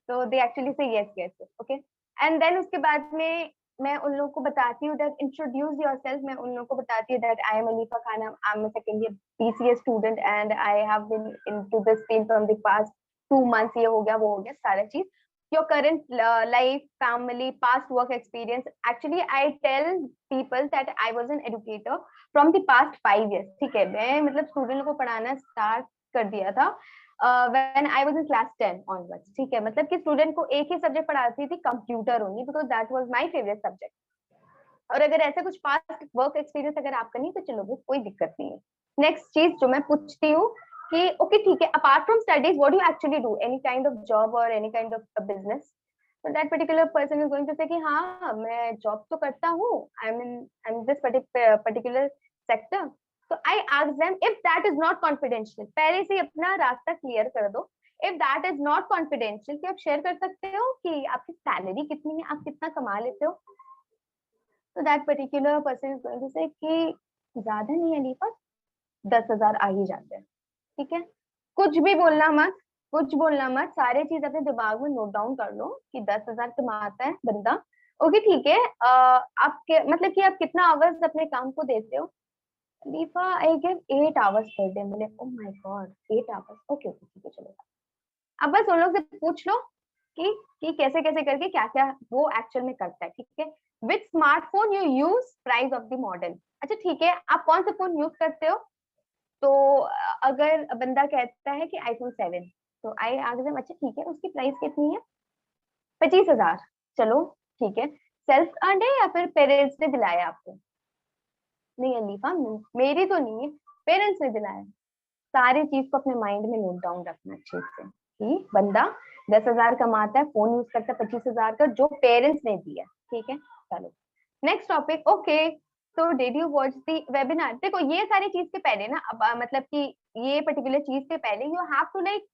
तो they actually say yes yes, okay. And then उसके बाद में मैं उन लोगों को बताती हूँ दैट इंट्रोड्यूस योरसेल्फ, मैं उन लोगों को बताती हूँ that I am Alifa Khan, I am a second year BCA student and I have been into this field from the past 2 months, ये हो गया वो हो गया सारा चीज। Your current life, family, past work experience. Actually, I tell people that I was an educator from the past 5 years. ठीक है, मैं मतलब स्टूडेंट को पढ़ाना स्टार्ट कर दिया था when I was in class 10 onwards. ठीक है, मतलब कि स्टूडेंट को एक ही सब्जेक्ट पढ़ाती थी, computer only, because that was my favourite subject. और अगर ऐसा कुछ पास्ट वर्क एक्सपीरियंस अगर आपका नहीं तो चलो भी कोई दिक्कत नहीं है। नेक्स्ट चीज जो मैं पूछती हूँ कि ओके ठीक है, apart from studies what do you actually do, any kind of job और any kind of business? so that particular person is going to say कि हाँ मैं जॉब तो करता हूँ, I'm this particular sector। तो I ask them if that is not confidential, पहले से अपना रास्ता क्लियर कर दो। if that is not confidential, कि आप शेयर कर सकते हो कि आपकी सैलरी कितनी है, आप कितना कमा लेते हो, तो that particular person is going to say कि ज्यादा नहीं है अलीफा, 10,000 आ ही जाते हैं, ठीक है। कुछ भी बोलना मत, कुछ बोलना मत, सारे चीज अपने दिमाग में नोट डाउन कर लो कि 10,000 कमाता है बंदा। ओके ठीक है, आप मतलब कि आप कितना आवर्स अपने काम को देते हो? Lifa, I give 8 hours per day। बोले oh my God 8 hours, okay okay ठीक है चलो। अब बस उन लोग से पूछ लो कि कैसे कैसे करके क्या क्या वो एक्चुअल में करता है, ठीक है। With smartphone you use, price of the model. अच्छा ठीक है, आप कौन सा फोन यूज करते हो? तो अगर बंदा कहता है कि iPhone 7, तो आई आगे से अच्छा ठीक है, उसकी प्राइस कितनी है? 25,000। चलो ठीक है, सेल्फ अर्न है या फिर पेरेंट्स ने दिलाया आपको? नहीं अलीफा, मेरी तो नहीं है, पेरेंट्स ने दिलाया। सारी चीज को अपने माइंड में नोट डाउन रखना अच्छे से कि बंदा 10,000 कमाता है, फोन यूज करता है 25,000 का, जो पेरेंट्स ने दिया, ठीक है। चलो नेक्स्ट टॉपिक। ओके, तो did you watch the webinar? देखो ये सारी चीज के पहले ना, अब मतलब कि ये पर्टिकुलर चीज के पहले you have to like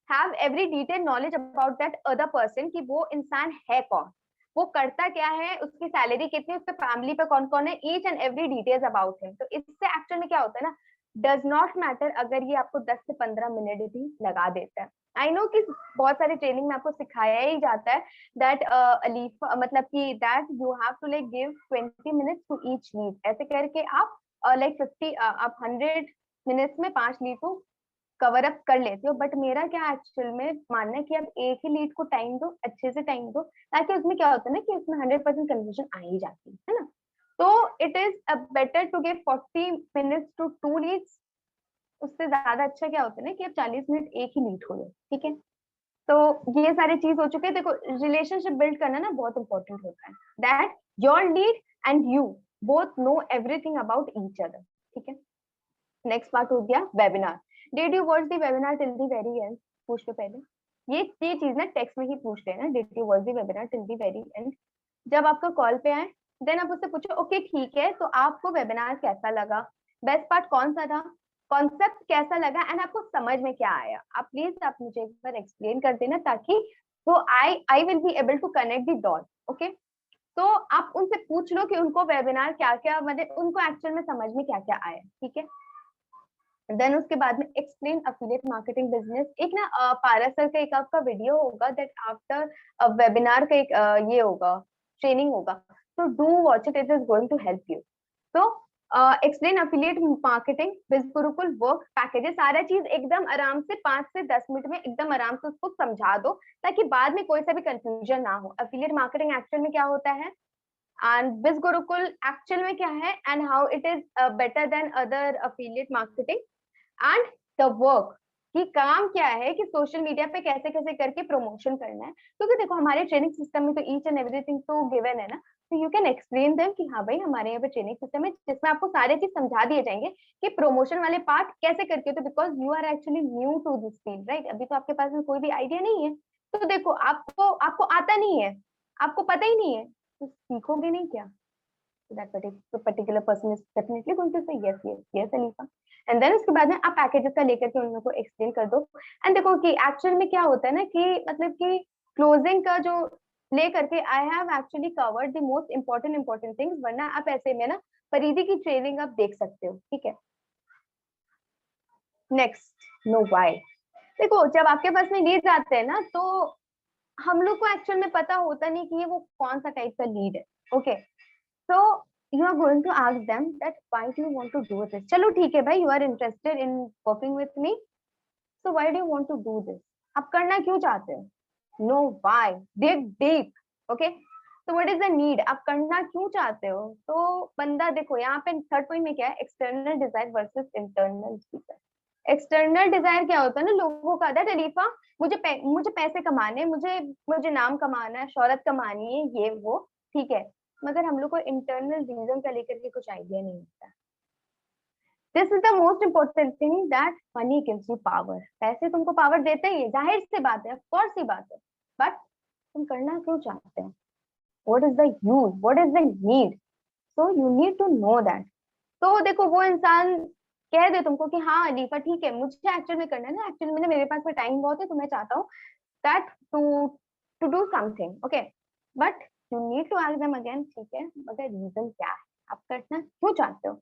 have every detail knowledge about that other person, कि वो इंसान है कौन, वो करता क्या है, उसकी सैलरी कितनी, उसके फैमिली पे कौन कौन है, each and every details about him. तो इससे एक्चुअल में क्या होता है ना, डज नॉट मैटर अगर ये आपको 10 से 15 मिनट भी लगा देता है। आई नो कि बहुत सारी ट्रेनिंग में आपको सिखाया ही जाता है दैट अलीफा, मतलब कि that you have to like give 20 minutes to each lead, ऐसे करके आप लाइक 50 आप 100 मिनट्स में 5 लीड को कवर अप कर लेते हो। बट मेरा क्या एक्चुअल में मानना है कि आप एक ही लीड को टाइम दो, अच्छे से टाइम दो, ताकि उसमें क्या होता है ना कि उसमें 100% कन्वर्जन आ ही जाती है ना। तो it is better to give 40 minutes to 2 leads. उससे ज्यादा अच्छा क्या होता है ना कि आप 40 मिनट एक ही लीड हो लो, ठीक है। तो ये सारी चीज हो चुकी है। देखो रिलेशनशिप बिल्ड करना ना बहुत इंपॉर्टेंट होता है, that your lead and you both know everything about each other, ठीक है। नेक्स्ट पार्ट हो गया webinar. Did you watch the webinar till the very and? पूछ लो पहले, ये चीज ना टेक्स्ट में ही पूछ लेना, did you watch the webinar till the very and. जब आपका कॉल पे आए देन आप उससे पूछो ओके ठीक है, तो आपको वेबिनार कैसा लगा, बेस्ट पार्ट कौन सा था, कॉन्सेप्ट कैसा लगा एंड आपको समझ में क्या आया। आप प्लीज आप मुझे एक बार एक्सप्लेन कर देना, ताकि तो I will be able to connect the dot. Okay, तो आप उनसे पूछ लो कि उनको वेबिनार क्या क्या, मतलब उनको एक्चुअल में समझ में क्या क्या आया, ठीक है। देन उसके बाद में एक्सप्लेन अफिलिएट मार्केटिंग बिजनेस। एक ना पारस सर का एक आपका वीडियो होगा दैट आफ्टर वेबिनार का एक ये होगा, ट्रेनिंग होगा, तो do watch it, it is going to help you. तो explain affiliate marketing, biz Gurukul work packages, सारा चीज एकदम आराम से 5 से 10 मिनट में एकदम आराम से उसको समझा दो, ताकि बाद में कोई सा भी कंफ्यूजन ना हो। अफिलिएट मार्केटिंग एक्चुअल में क्या होता है एंड बिज गुरुकुल एक्चुअल में क्या है and how it is better than other affiliate marketing and the work, कि काम क्या है, कि सोशल मीडिया पे कैसे कैसे करके प्रमोशन करना है। क्योंकि देखो हमारे ट्रेनिंग सिस्टम में तो ईच एंड एवरीथिंग तो गिवन है ना, तो यू कैन एक्सप्लेन देम कि हाँ भाई हमारे यहाँ पे ट्रेनिंग सिस्टम है जिसमें आपको सारे चीज समझा दिए जाएंगे कि प्रमोशन वाले पार्ट कैसे करके, तो because you are actually new to this field right, अभी तो आपके पास में कोई भी आइडिया नहीं है। तो देखो आपको आपको आता नहीं है, आपको पता ही नहीं है, तो सीखोगे नहीं क्या? that particular person is definitely going to say yes yes yes Alifa। And then उसके बाद में आप पैकेजेस का लेकर के उन लोगों को एक्सप्लेन कर दो। एंड देखो कि एक्चुअल में क्या होता है ना कि मतलब कि क्लोजिंग का जो ले करके I have actually covered the most important things, वरना आप ऐसे में ना परिधि की ट्रेनिंग आप देख सकते हो, ठीक है। Next know why. देखो जब आपके पास में लीड आते हैं ना, तो हम लोग को एक्चुअल में पता होता नहीं कि ये वो कौन सा टाइप का लीड है। Okay, so you are going to ask them that why do you want to do this? चलो ठीक है भाई, you are interested in working with me, so why do you want to do this? आप करना क्यों चाहते हो? No why, dig deep, okay? So what is the need? आप करना क्यों चाहते हो? तो बंदा देखो यहाँ पे थर्ड पॉइंट में क्या है, external desire versus internal desire. External desire क्या होता है ना लोगों का, दैट अलीफा मुझे पैसे कमाने, मुझे नाम कमाना है, शोहरत कमानी है, ये वो ठीक है, मगर हम लोग को इंटरनल रीजन का लेकर के कुछ आइडिया नहीं होता। This is the most important thing that money gives you power. पैसे तुमको पावर देते ही है, जाहिर सी बात है, ऑफकोर्स सी बात है, बट तुम करना क्यों चाहते हैं? What is the use, what is the need? So you need to know that. तो देखो वो इंसान कह दे तुमको कि हाँ अलीफा ठीक है, मुझे एक्चुअल में करना है ना, एक्चुअली मैंने मेरे पास में टाइम बहुत है, तो मैं चाहता हूँ that to to do something, okay, but you need to ask them again, ठीक है, मगर रीजन क्या है, आप करना क्यों चाहते हो?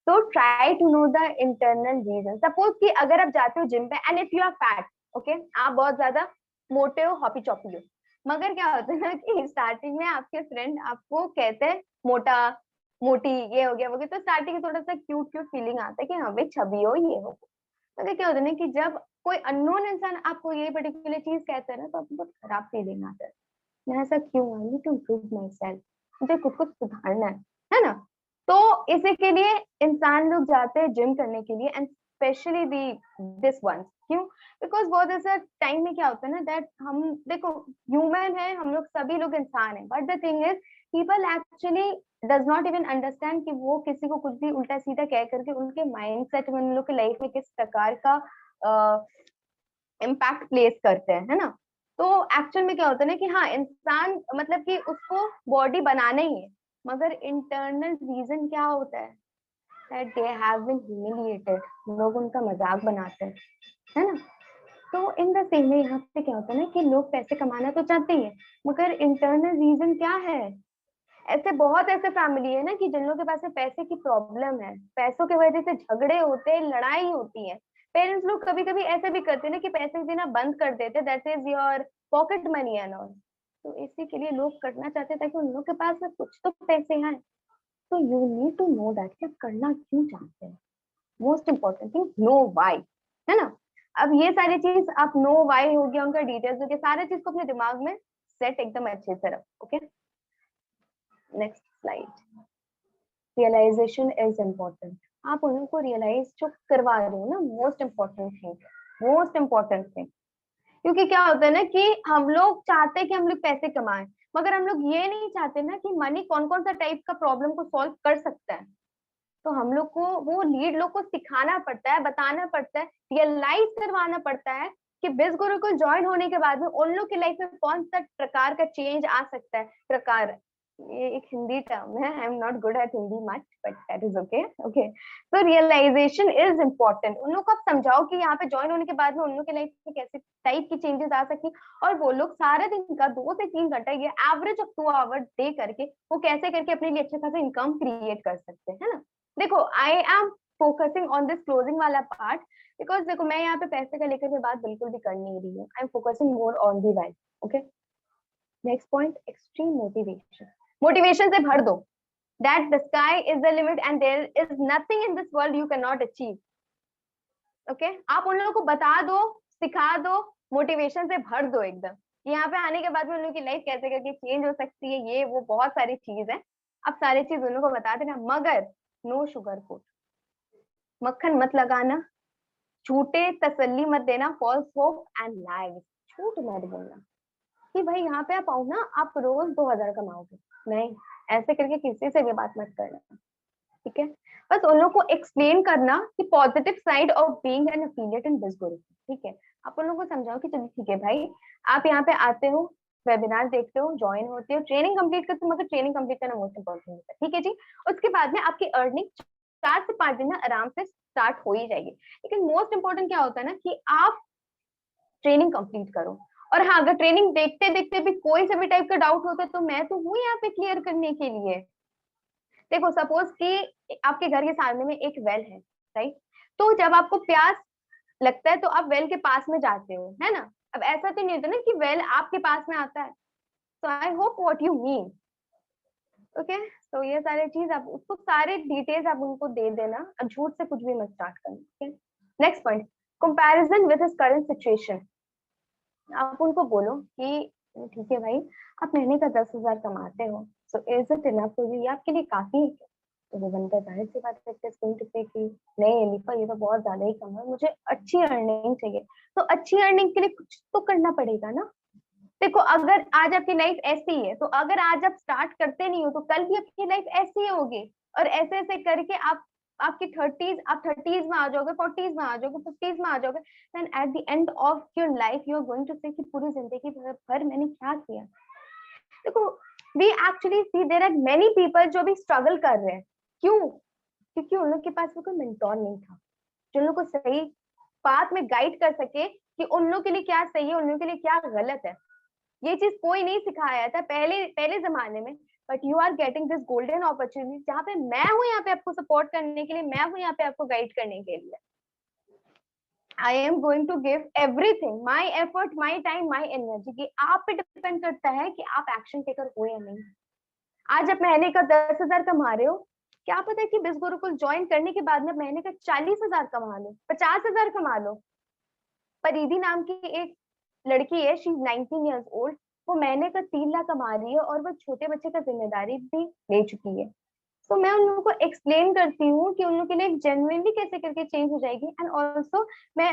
तो try to know the internal reason. Suppose कि अगर आप जाते हो जिम पे and if you are fat, okay, आप बहुत ज्यादा मोटे हो, हॉपी चौपी हो, मगर क्या होता है ना कि स्टार्टिंग में आपके फ्रेंड आपको कहते हैं मोटा, मोटी, ये हो गया वो गया, तो स्टार्टिंग में थोड़ा सा क्यूट क्यूट फीलिंग आता है कि हाँ भाई छवि हो, ये हो। मगर क्या होता है ना कि जब कोई अननोन इंसान आपको ये पर्टिकुलर चीज कहता है ना, तो आपको बहुत खराब फीलिंग आता है, मैं ऐसा क्यों, I need to improve myself, मुझे खुद को सुधारना है ना। तो इसी के लिए इंसान लोग जाते हैं जिम करने के लिए, and specially the this ones, क्यों? बिकॉज बहुत ऐसा टाइम में क्या होता है ना दैट हम, देखो, ह्यूमन है, हम लोग सभी लोग इंसान है, but the thing is people actually does not even understand कि वो किसी को कुछ भी उल्टा सीधा कह करके उनके माइंडसेट में, उन लोग की लाइफ में किस प्रकार का इम्पैक्ट प्लेस करते हैं, है ना। तो एक्चुअल में क्या होता है ना कि हाँ, इंसान मतलब कि उसको बॉडी बनाना ही है, मगर इंटरनल रीजन क्या होता है that they have been humiliated, लोग उनका मजाक बनाते हैं, है ना। तो इन द सेम वे यहाँ पे क्या होता है ना कि लोग पैसे कमाना तो चाहते ही है, मगर इंटरनल रीजन क्या है? ऐसे बहुत ऐसे फैमिली है ना कि जिन लोगों के पास में पैसे की प्रॉब्लम है, पैसों की वजह से झगड़े होते हैं, लड़ाई होती है। पेरेंट्स लोग कभी कभी ऐसे भी करते हैं ना कि पैसे देना बंद कर देते, that is your pocket money and all. तो इसी के लिए लोग करना चाहते हैं ताकि उन लोग के पास में कुछ तो पैसे आए। तो you need to know that कि आप करना क्यों चाहते हैं। Most important thing, know why, है ना। अब ये सारी चीज आप नो वाई हो गया, उनका डिटेल्स हो गया, सारे चीज को अपने दिमाग में सेट एकदम अच्छे से रखो। Okay, next slide. Realisation is important. आप उन लोगों को रियलाइज जो करवा रहे हो ना, most important thing, most important thing. क्योंकि क्या होता है ना कि हम लोग चाहते हैं कि हम लोग पैसे कमाएं, मगर हम लोग ये नहीं चाहते ना कि मनी कौन कौन सा टाइप का प्रॉब्लम को सॉल्व कर सकता है। तो हम लोग को वो लीड लोग को सिखाना पड़ता है, बताना पड़ता है, रियलाइज करवाना पड़ता है कि बिज गुरुकुल ज्वाइन होने के बाद में उन लोग की लाइफ में कौन सा प्रकार का चेंज आ सकता है। प्रकार, ये एक हिंदी टर्म है, आई am not good at Hindi much, but that is okay. Okay, तो रियलाइजेशन इज इम्पोर्टेंट। उन लोग को आप समझाओ कि यहाँ पे ज्वाइन होने के बाद में उन लोग की लाइफ में कैसे टाइप की चेंजेस आ सकती, और वो लोग सारे दिन का 2 से 3 घंटा ये एवरेज ऑफ 2 आवर दे करके वो कैसे करके अपने लिए अच्छा खासा इनकम क्रिएट कर सकते हैं, है ना। देखो, I am focusing on this closing वाला पार्ट, बिकॉज देखो मैं यहाँ पे पैसे का लेकर के बात बिल्कुल भी कर नहीं रही हूँ, I am focusing more on the value. Okay, next point, extreme motivation. Motivation से भर दो that the sky is the limit and there is nothing in this world you cannot achieve. Okay, आप उन लोगों को बता दो, सिखा दो, मोटिवेशन से भर दो एकदम। यहाँ पे आने के बाद में उन लोगों की लाइफ कैसे करके चेंज हो सकती है, ये वो बहुत सारी चीज है। आप सारी चीज उन लोगों को बता देना, मगर नो शुगर कोट, मक्खन मत लगाना, झूठे तसल्ली मत देना, फॉल्स होप एंड लाइज, झूठ मत बोलना कि भाई यहाँ पे आप आओ ना, आप रोज 2,000 कमाओगे, नहीं, ऐसे करके किसी से भी बात मत करना, ठीक है। बस उन लोगों को एक्सप्लेन करना कि positive side of being an affiliate in biz Guru, ठीक है। आप उन लोगों को समझाओ कि चलिए ठीक है भाई, आप यहाँ पे आते हो, वेबिनार देखते हो, ज्वाइन होते हो, ट्रेनिंग कंप्लीट करते हो, मगर ट्रेनिंग कंप्लीट करना मोस्ट इंपॉर्टेंट होता है, ठीक है जी। उसके बाद में आपकी अर्निंग 4 से 5 दिन में आराम से स्टार्ट हो ही जाएगी। लेकिन मोस्ट इंपॉर्टेंट क्या होता है ना कि आप ट्रेनिंग कंप्लीट करो। और हाँ, अगर ट्रेनिंग देखते देखते भी कोई सा भी टाइप का डाउट होता है तो मैं तो हूँ यहाँ पे क्लियर करने के लिए। देखो, सपोज कि आपके घर के सामने में एक वेल है, राइट। तो जब आपको प्यास लगता है तो आप वेल के पास में जाते हो, है ना। अब ऐसा तो नहीं होता ना कि वेल आपके पास में आता है। तो I hope what you mean. Okay, तो ये सारे चीज आप उसको सारे डिटेल्स आप उनको दे देना, और झूठ से कुछ भी मत स्टार्ट करना। Okay, next point, comparison with his current situation. आप उनको बोलो कि ठीक है भाई, आप महीने का 10,000 कमाते हो, so is it enough for you, ये आपके लिए काफी है क्या? तो वो बंदा जाहिर सी बात है गोइंग टू से कि नहीं एलिफा, ये तो बहुत ज्यादा ही कम है, मुझे अच्छी अर्निंग चाहिए। तो अच्छी अर्निंग के लिए कुछ तो करना पड़ेगा ना। देखो, अगर आज आपकी लाइफ ऐसी है, तो अगर आज आप स्टार्ट करते नहीं हो तो कल भी आपकी लाइफ ऐसी ही होगी। और ऐसे ऐसे करके आप आपकी 30s, आप 30s में आ जाओगे, 40s में आ जाओगे, 50s में आ जाओगे, then at the end of your life you are going to say कि पूरी जिंदगी भर मैंने क्या किया। देखो, we actually see there are many people जो भी स्ट्रगल कर रहे हैं। क्यों? क्योंकि उन लोग के पास में कोई मेंटोर नहीं था जो उन लोग को सही पाथ में गाइड कर सके कि उन लोग के लिए क्या सही है, उन लोग के लिए क्या गलत है। ये चीज कोई नहीं सिखाया था पहले पहले जमाने में, but you are getting this golden opportunity जहाँ पे मैं हूँ यहाँ पे आपको सपोर्ट करने के लिए, मैं हूँ यहाँ पे आपको गाइड करने के लिए। I am going to give everything, my effort, my time, my energy, कि आप पे डिपेंड करता है कि आप एक्शन टेकर हो या नहीं। आज आप महीने का 10,000 कमा रहे हो, क्या पता है कि बिज गुरुकुल ज्वाइन करने के बाद में महीने का 40,000 कमा लो, 50,000 कमा लो। परिधि नाम की एक लड़की है, शी इज 19 ईयर्स ओल्ड, वो महीने का 3 लाख कमा रही है और वो छोटे बच्चे का जिम्मेदारी भी ले चुकी है। तो मैं उन लोगों को एक्सप्लेन करती हूँ कि उन लोगों के लिए जेन्युइनली कैसे करके चेंज हो जाएगी। एंड ऑल्सो मैं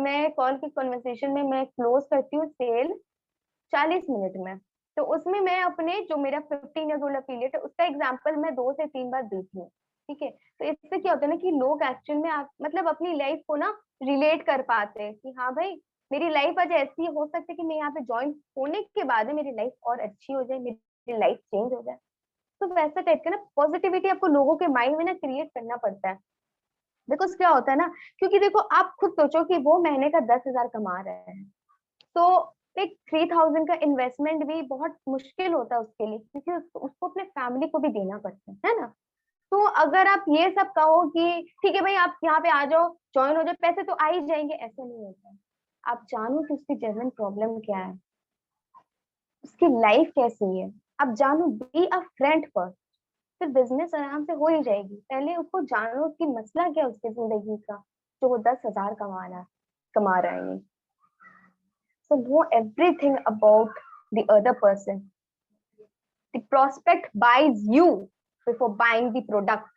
मैं कॉल की कॉन्वर्सेशन में मैं क्लोज करती हूँ सेल 40 मिनट में। तो उसमें मैं अपने जो मेरा 15 ईयर्स ओल्ड अफिलिएट है उसका एग्जाम्पल मैं 2 से 3 बार देती हूँ। ठीक है, तो इससे क्या होता है ना कि लोग एक्चुअल में आप मतलब अपनी लाइफ को ना रिलेट कर पाते हैं कि हाँ भाई मेरी लाइफ आज ऐसी हो सकती है कि मैं यहाँ पे ज्वाइन होने के बाद में मेरी लाइफ और अच्छी हो जाए, मेरी लाइफ चेंज हो जाए। तो वैसा टाइप का ना पॉजिटिविटी आपको लोगों के माइंड में ना क्रिएट करना पड़ता है। बिकॉज क्या होता है ना, क्योंकि देखो आप खुद सोचो कि वो महीने का 10,000 कमा रहे हैं, तो एक 3,000 का इन्वेस्टमेंट भी बहुत मुश्किल होता है उसके लिए, क्योंकि उसको अपने फैमिली को भी देना पड़ता है ना। तो अगर आप ये सब कहो कि ठीक है भाई आप यहाँ पे आ जाओ ज्वाइन हो जाओ पैसे तो आ ही जाएंगे, ऐसा नहीं होता है। आप जानो कि उसकी जेन्युइन प्रॉब्लम क्या है, उसकी लाइफ कैसी है, आप जानो, बी अ फ्रेंड फर्स्ट, फिर बिजनेस आराम से हो ही जाएगी। पहले उसको जानो कि मसला क्या है उसकी जिंदगी का, जो वो 10,000 कमा रहा है। So know everything about the other person. The prospect buys you before buying the product.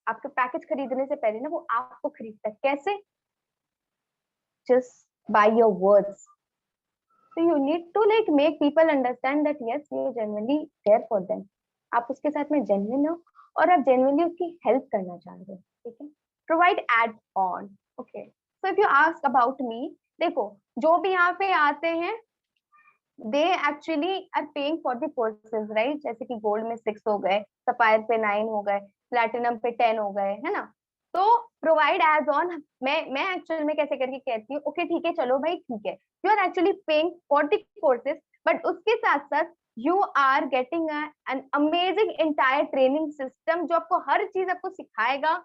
आपके पैकेज खरीदने से पहले ना वो आपको खरीदता है। कैसे? Just by your words. So you need to like make people understand that yes, you are genuinely there for them. आप उसके साथ में genuine हो और आप genuinely उसकी help करना चाह रहे हो, ठीक है? Provide add on. Okay. So if you ask about me, देखो जो भी यहाँ पे आते हैं they actually are paying for the courses, right? जैसे कि गोल्ड में 6 हो गए, सफायर पे 9 हो गए, प्लैटिनम पे 10 हो गए, है ना? तो प्रोवाइड एज ऑन, मैं एक्चुअल में कैसे करके कहती हूँ, ओके ठीक है चलो भाई ठीक है, you are actually paying for the courses, बट उसके साथ साथ you are getting an amazing entire training system जो आपको हर चीज आपको सिखाएगा,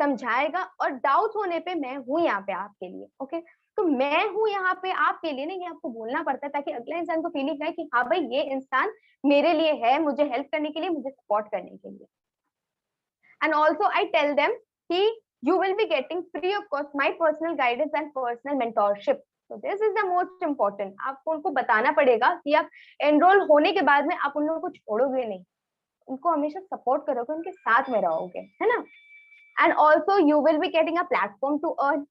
समझाएगा, और डाउट होने पे मैं हूँ यहाँ पे आपके लिए। ओके, तो मैं हूँ यहाँ पे आपके लिए ना, ये आपको बोलना पड़ता है ताकि अगले इंसान को फीलिंग आए कि हाँ भाई ये इंसान मेरे लिए है, मुझे हेल्प करने के लिए, मुझे सपोर्ट करने के लिए। And also I tell them कि you will be getting free of cost my personal guidance and personal mentorship. So this is the most important. आपको उनको बताना पड़ेगा कि आप एनरोल होने के बाद में आप उन लोगों को छोड़ोगे नहीं, उनको हमेशा सपोर्ट करोगे, उनके साथ में रहोगे, है ना? And also you will be getting a platform to earn.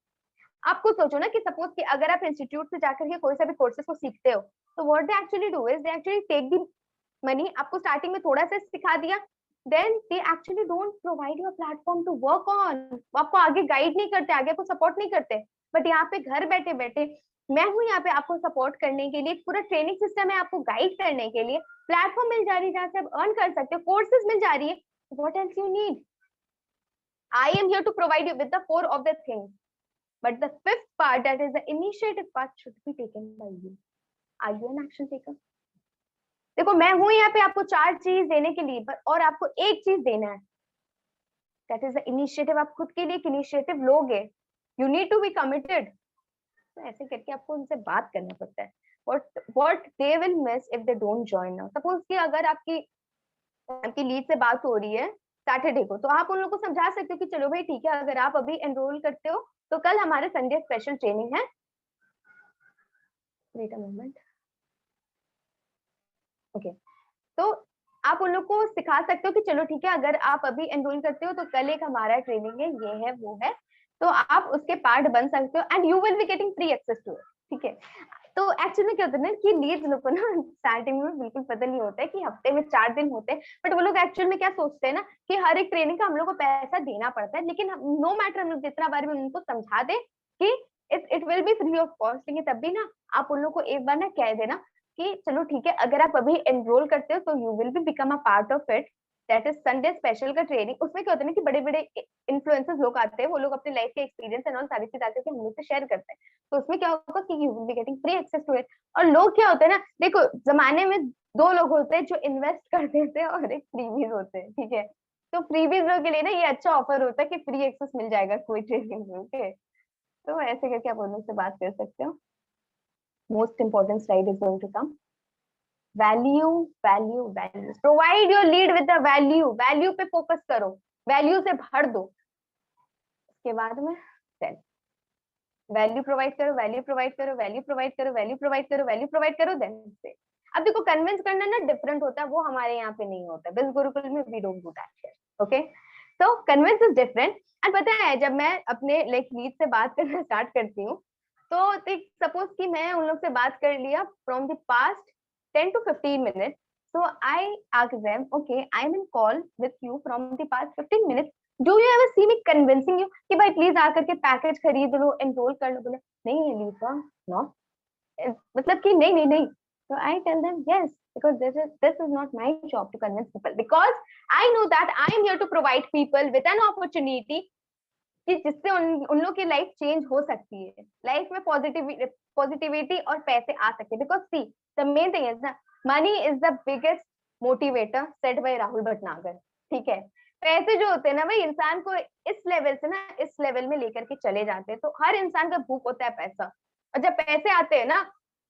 आपको सोचो ना कि सपोज कि अगर आप इंस्टीट्यूट से जाकर के कोई सा भी कोर्सेज को सीखते हो, तो what they actually do is they actually take the money, आपको स्टार्टिंग में थोड़ा सा सिखा दिया, then they actually don't provide you a platform to work on. वो आपको आगे गाइड नहीं करते, आगे आपको सपोर्ट नहीं करते, बट यहाँ पे घर बैठे बैठे मैं हूँ यहाँ पे आपको सपोर्ट करने के लिए, पूरा ट्रेनिंग सिस्टम है आपको गाइड करने के लिए, प्लेटफॉर्म मिल जा रही है जहाँ से आप अर्न कर सकते हो, कोर्सेज मिल जा रही है, what else you need? I am here to provide you with the 4 of the things, but the fifth part, that is the initiative part, should be taken by you. Are you an action taker? देखो मैं हूं यहाँ पे आपको 4 चीज देने के लिए, और आपको एक चीज देना है, दैट इज द इनिशिएटिव। आप खुद के लिए एक इनिशिएटिव लोगे, you need to be committed. तो ऐसे करके आपको उनसे बात करना पड़ता है। what they will miss if they don't join now. Suppose कि अगर आपकी लीड से बात हो रही है सैटरडे को, तो आप उन लोगों को समझा सकते हो कि चलो भाई ठीक है, अगर आप अभी एनरोल करते हो तो कल हमारे संडे स्पेशल ट्रेनिंग है। Wait a moment. ओके, तो आप उन लोग को सिखा सकते हो कि चलो ठीक है, अगर आप अभी एनरोल करते हो तो कल एक हमारा ट्रेनिंग है, ये है वो है, तो आप उसके पार्ट बन सकते हो and you will be getting free access to it. ठीक है, तो एक्चुअली में क्या होता है ना कि लीड्स लोग को ना स्टार्टिंग में बिल्कुल पता नहीं होता है कि हफ्ते में 4 दिन होते हैं, बट वो लोग एक्चुअल में क्या सोचते हैं ना कि हर एक ट्रेनिंग का हम लोग को पैसा देना पड़ता है, लेकिन नो मैटर हम लोग जितना बार भी उनको समझा दे कि it will B free of cost, लेकिन तब भी ना आप उन लोग को एक बार ना कह देना कि चलो ठीक है, अगर आप अभी एनरोल करते हो तो you will be become a part of it, that is Sunday special का ट्रेनिंग, उसमें क्या होता है ना कि बड़े बड़े इन्फ्लुएंसर्स लोग आते हैं, वो लोग अपने लाइफ के एक्सपीरियंस एंड ऑल सारी चीज आते हैं हम लोग से शेयर करते हैं, तो उसमें क्या होगा कि you will be getting free access to it. और लोग क्या होते हैं ना, देखो जमाने में दो लोग होते हैं जो इन्वेस्ट करते थे और एक फ्रीबीज होते हैं, ठीक है। तो फ्रीबीज लोग के लिए ना ये अच्छा ऑफर होता है कि फ्री एक्सेस मिल जाएगा कोई ट्रेनिंग में, ओके। तो ऐसे करके आप उन लोग से बात कर सकते हो। Most important slide is going to come. Value value value, provide your lead with the value, value पे फोकस करो, वैल्यू से भर दो। उसके बाद में सेल, वैल्यू प्रोवाइड करो, वैल्यू प्रोवाइड करो, वैल्यू प्रोवाइड करो, वैल्यू प्रोवाइड करो, वैल्यू प्रोवाइड करो, देन से। अब देखो कन्विंस करना ना डिफरेंट होता है, वो हमारे यहाँ पे नहीं होता, बिज गुरुकुल में we don't do that, okay. तो कन्विंस इज डिफरेंट। एंड पता है जब मैं अपने लाइक लीड से बात करना स्टार्ट करती हूँ, तो सपोज कि मैं उन लोग से बात कर लिया from the past 10 to 15 minutes, so I ask them, okay, I'm in call with you from the past 15 minutes, do you ever see me convincing you कि भाई प्लीज आकर के पैकेज खरीद लो, एनरोल कर लो? बोले नहीं लीसा, नॉट, मतलब कि नहीं नहीं नहीं। So I tell them yes, because this is not my job to convince people, because I know that I am here to provide people with an opportunity कि जिससे उन लोग की लाइफ चेंज हो सकती है, लाइफ में पॉजिटिविटी और पैसे आ सकते हैं। Because see the main thing is ना, money is the biggest motivator set by Rahul Bhatnagar, ठीक है। पैसे जो होते हैं ना भाई, इंसान को इस लेवल से ना इस लेवल में लेकर के चले जाते हैं। तो हर इंसान का भूख होता है पैसा, और जब पैसे आते हैं ना,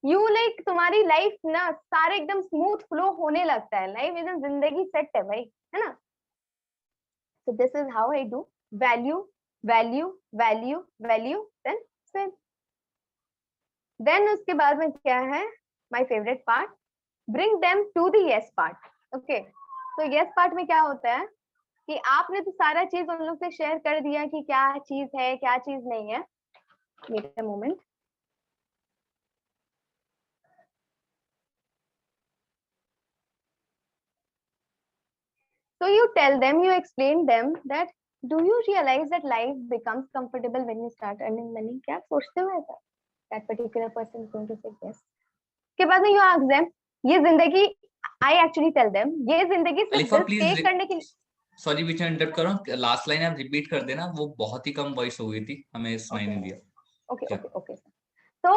यू लाइक तुम्हारी लाइफ ना सारे एकदम स्मूथ फ्लो होने लगता है, लाइफ एकदम जिंदगी सेट है भाई, है ना। So this is how I do value, value, value, value, then spend. Then उसके बाद में क्या है, my favorite part, bring them to the yes part. Okay, तो yes part में क्या होता है कि आपने तो सारा चीज उन लोग से शेयर कर दिया कि क्या चीज है क्या चीज नहीं है। Wait a moment. So you tell them, you explain them that do you realize that life becomes comfortable when you start earning money? क्या सोचते हो ऐसा? That particular person is going to say yes. के बाद में you ask them, ये जिंदगी, I actually tell them, ये जिंदगी सिर्फ अलीफा बिल्स पे करने के लिए। सॉरी बीच में इंटरप्ट कर रहा हूँ, लास्ट लाइन आप रिपीट कर देना, वो बहुत ही कम वॉइस हो गई थी, हमें सुनाई नहीं दिया। Okay okay okay. तो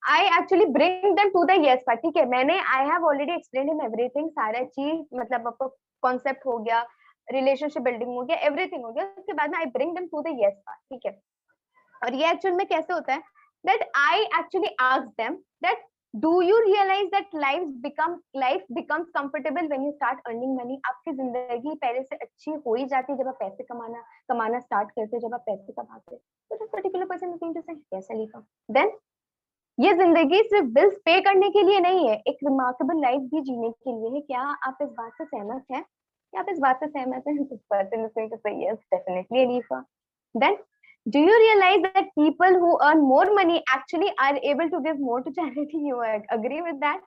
I actually bring them to the yes part, ठीक है। मैंने I have already explained in everything, सारा चीज मतलब आपको कॉन्सेप्ट हो गया, रिलेशनशिप बिल्डिंग हो गया, एवरीथिंग हो गया। उसके बाद में I bring them to the yes part, ठीक है। और ये एक्चुअल में कैसे होता है, that I actually ask them that do you realise that life becomes comfortable when you start earning money. आपकी जिंदगी पहले से अच्छी हो ही जाती है जब आप पैसे कमाना स्टार्ट करते हो, जब आप पैसे कमाते हो। तो this particular person is going to say yes अलीफा। देन ये जिंदगी सिर्फ बिल्स पे करने के लिए नहीं है, एक रिमार्केबल लाइफ भी जीने के लिए है। क्या आप इस बात से सहमत हैं? क्या आप इस बात से सहमत हैं? This person is going to say yes definitely Alifa. Then do you realize that people who earn more money actually are able to give more to charity? You agree with that?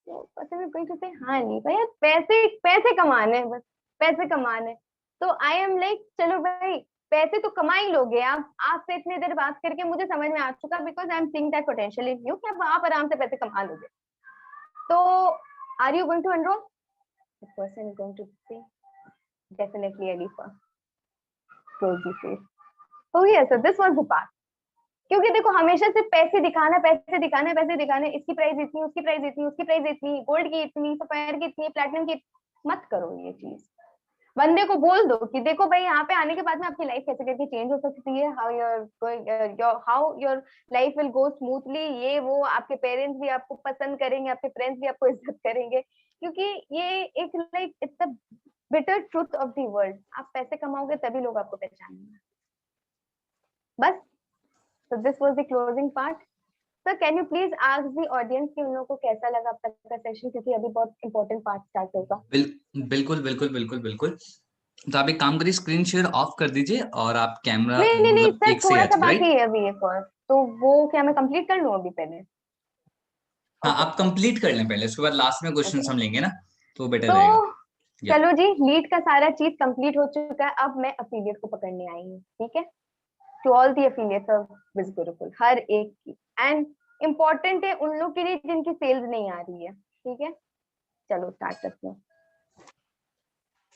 तो person is going to say हाँ अलीफा, यार पैसे पैसे कमाने हैं, बस पैसे कमाने हैं। तो आई एम लाइक चलो भाई पैसे तो कमा ही लोगे आप, आपसे इतनी देर बात करके मुझे समझ में आ चुका, because I am seeing that potential in you, कि आप आराम से पैसे कमा लोगे। तो are you going to enrol? The person is going to say definitely अलीफा, क्लोजली फेस। तो yes, this was the part. क्योंकि देखो हमेशा सिर्फ पैसे दिखाना पैसे दिखाना पैसे दिखाने, इसकी प्राइस इतनी, उसकी प्राइस इतनी, उसकी प्राइस इतनी, गोल्ड की इतनी, सफायर की इतनी, प्लैटिनम की, मत करो ये चीज। बंदे को बोल दो कि देखो भाई यहाँ पे आने के बाद में आपकी लाइफ कैसे करके चेंज हो सकती है, how your life will go smoothly, ये वो, आपके पेरेंट्स भी आपको पसंद करेंगे, आपके फ्रेंड्स भी आपको इज्जत करेंगे, क्योंकि ये एक like it's the bitter truth of the world. आप पैसे कमाओगे तभी लोग आपको पहचानेंगे, बस। So this was the closing part. Sir, can you please ask the audience कि उन लोगों को कैसा लगा अब तक का सेशन, क्योंकि अभी बहुत इंपॉर्टेंट पार्ट स्टार्ट होगा। बिल्कुल बिल्कुल बिल्कुल बिल्कुल। तो आप एक काम करिए, स्क्रीन शेयर ऑफ कर दीजिए और आप कैमरा नहीं मतलब सर, एक से थोड़ा सा राइट। बाकी है अभी एक और, तो वो क्या मैं कंप्लीट कर लूं अभी पहले? हाँ आप कंप्लीट कर लें पहले, उसके बाद लास्ट में क्वेश्चन हम लेंगे ना, तो बेटर तो रहेगा। चलो जी, लीड का सारा चीज कंप्लीट हो चुका है, अब मैं अफिलिएट को पकड़ने आई हूँ, ठीक है। To all the affiliates of Biz Gurukul, हर एक की, एंड इम्पोर्टेंट है उन लोग के लिए जिनकी सेल्स नहीं आ रही है, ठीक है। चलो स्टार्ट करते हैं।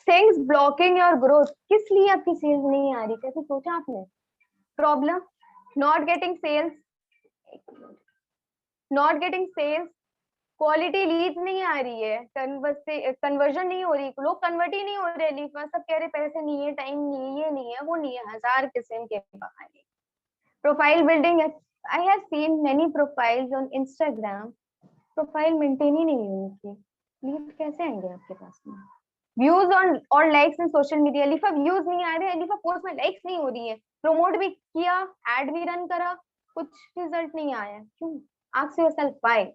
थिंग्स ब्लॉकिंग योर ग्रोथ, किस लिए आपकी सेल्स नहीं आ रही, कैसे सोचा आपने? Problem, not getting sales, not getting sales, quality lead नहीं आ रही है, कन्वर्जन नहीं हो रही, लोग कन्वर्ट ही नहीं हो रहे लीड में, सब कह रहे पैसे नहीं है, टाइम नहीं है, ये नहीं है, वो नहीं है, हजार किस्म के बहाने। Profile building, I have seen many profiles on Instagram, profile maintain ही नहीं है उनकी, लीड कैसे आएंगे आपके पास में? व्यूज ऑन और लाइक्स इन सोशल मीडिया, लिफा व्यूज नहीं आ रहे, लिफा पोस्ट में लाइक्स नहीं हो रही है, प्रमोट भी किया, एड भी रन करा, कुछ रिजल्ट नहीं आया, क्यों? Ask yourself why.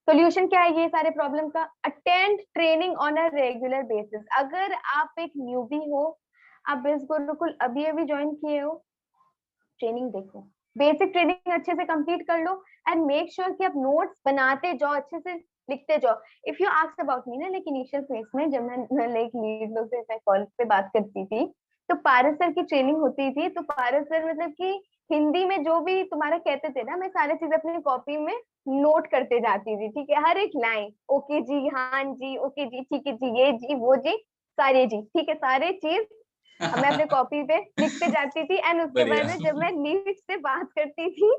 सोल्यूशन क्या है ये सारे प्रॉब्लम का? Attend training on a regular basis. अगर आप एक न्यूबी हो, आप बिल्कुल गुरुकुल अभी अभी ज्वाइन किए हो, ट्रेनिंग देखो, बेसिक ट्रेनिंग अच्छे से कंप्लीट कर लो, एंड मेक श्योर कि आप नोट्स बनाते जाओ, अच्छे से लिखते जाओ। इफ यू आस्क अबाउट मी ना, लाइक इनिशियल फेज में जब मैं लाइक लीड लोग से कॉल पे बात करती थी, तो पारस सर की ट्रेनिंग होती थी, तो पारस सर मतलब कि हिंदी में जो भी तुम्हारा कहते थे ना, मैं सारी चीज अपनी कॉपी में नोट करते जाती थी, ठीक है, हर एक लाइन, ओके जी, हाँ जी, ओके जी, ठीक है जी, ये जी, वो जी, सारे जी, ठीक है, सारे चीज मैं अपने कॉपी पे लिखते जाती थी, एंड उसके बाद बढ़िया। में जब मैं लीड से बात करती थी,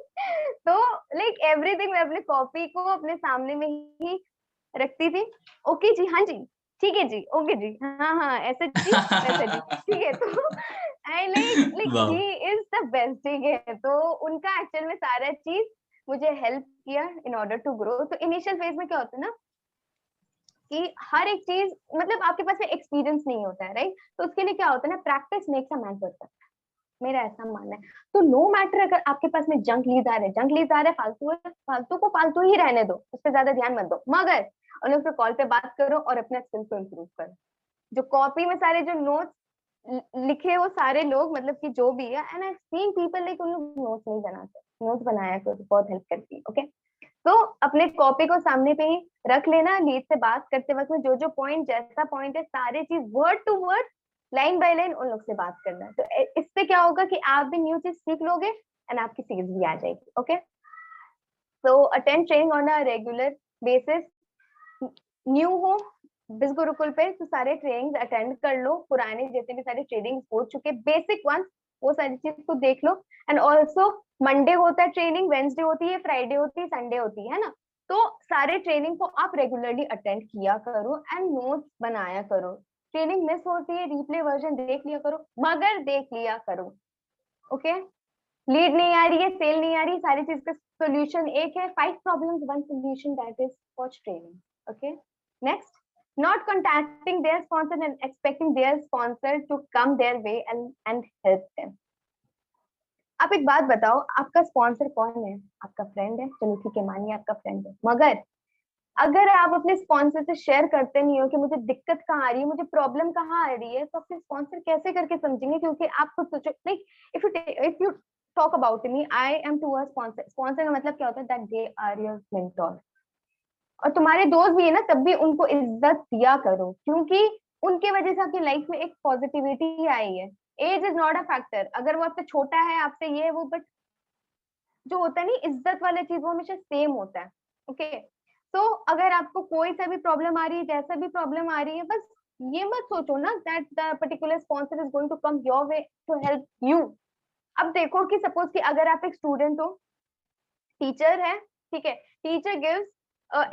तो लाइक एवरीथिंग मैं अपने कॉपी को अपने सामने में ही रखती थी, ओके जी, हाँ जी, ठीक है जी, ओके जी, हाँ हाँ, ऐसा जी, वैसा जी, ठीक है। तो आई लाइक लाइक वाह। ही इज द बेस्ट, ठीक है, तो उनका एक्चुअल में सारा चीज मुझे हेल्प किया इन ऑर्डर टू ग्रो। तो इनिशियल फेज में क्या होता है ना, कि हर एक चीज मतलब आपके पास में एक्सपीरियंस नहीं होता है, राइट, तो उसके लिए क्या होता है ना, practice makes a man perfect, मेरा ऐसा मानना है। तो नो मैटर अगर आपके पास में जंक लीड आ रहे हैं, जंक लीड आ रहे हैं, फालतू है, फालतू को फालतू ही रहने दो, उस पर ज्यादा ध्यान मत दो, मगर उन लोग से कॉल पे बात करो और अपना स्किल्स को इम्प्रूव करो। जो कॉपी में सारे जो नोट्स लिखे वो सारे लोग मतलब कि जो भी है, and I seen people like उन लोग नोट्स नहीं बनाते, नोट्स बनाया करो, बहुत हेल्प करती है, ओके। तो अपने कॉपी को सामने पे ही रख लेना, लीड से बात करते वक्त में जो जो पॉइंट जैसा पॉइंट है, सारे चीज word to word, line by line उन लोग से बात करना है। तो इससे क्या होगा कि आप भी न्यू चीज सीख लोगे, एंड आपकी सेल्स भी आ जाएगी, okay. So attend training on a regular basis, new हो बिस गुरुकुल पे तो सारे ट्रेनिंग्स अटेंड कर लो, पुराने जितने भी सारे ट्रेनिंग्स हो चुके बेसिक वंस, वो सारी चीज को देख लो। एंड ऑल्सो मंडे होता है ट्रेनिंग, वेंसडे होती है, फ्राइडे होती है, संडे होती है ना, तो सारे ट्रेनिंग को आप रेगुलरली अटेंड किया करो, एंड नोट्स बनाया करो। ट्रेनिंग मिस होती है, रिप्ले वर्जन देख लिया करो, मगर देख लिया करो, ओके। लीड नहीं आ रही है, सेल नहीं आ रही, सारी चीज का सोल्यूशन एक है, 5 problems 1 solution, that is watch training, okay. Next, not contacting their sponsor and expecting their sponsor to come their way and help them. आप एक बात बताओ, आपका स्पॉन्सर कौन है? आपका फ्रेंड है, चलो ठीक है, मानिए आपका फ्रेंड है, मगर अगर आप अपने स्पॉन्सर से शेयर करते नहीं हो कि मुझे दिक्कत कहाँ आ रही है, मुझे प्रॉब्लम कहाँ आ रही है, तो अपने स्पॉन्सर कैसे करके समझेंगे? क्योंकि आप खुद सोचो, like if you talk about me, I am to a sponsor, sponsor का मतलब क्या होता है, that they are your mentor, और तुम्हारे दोस्त भी है ना, तब भी उनको इज्जत दिया करो, क्योंकि उनके वजह से आपकी लाइफ में एक पॉजिटिविटी आई है। Age is not a factor, अगर वो आपसे छोटा है, आपसे ये है वो, बट जो होता है नहीं इज्जत वाला चीज, वो हमेशा सेम होता है, ओके। तो अगर आपको कोई सा भी प्रॉब्लम आ रही है, जैसा भी प्रॉब्लम आ रही है, बस ये मत सोचो ना that the particular sponsor is going to come your way to help you. अब देखो कि सपोज कि अगर आप एक स्टूडेंट हो, टीचर है, ठीक है, teacher gives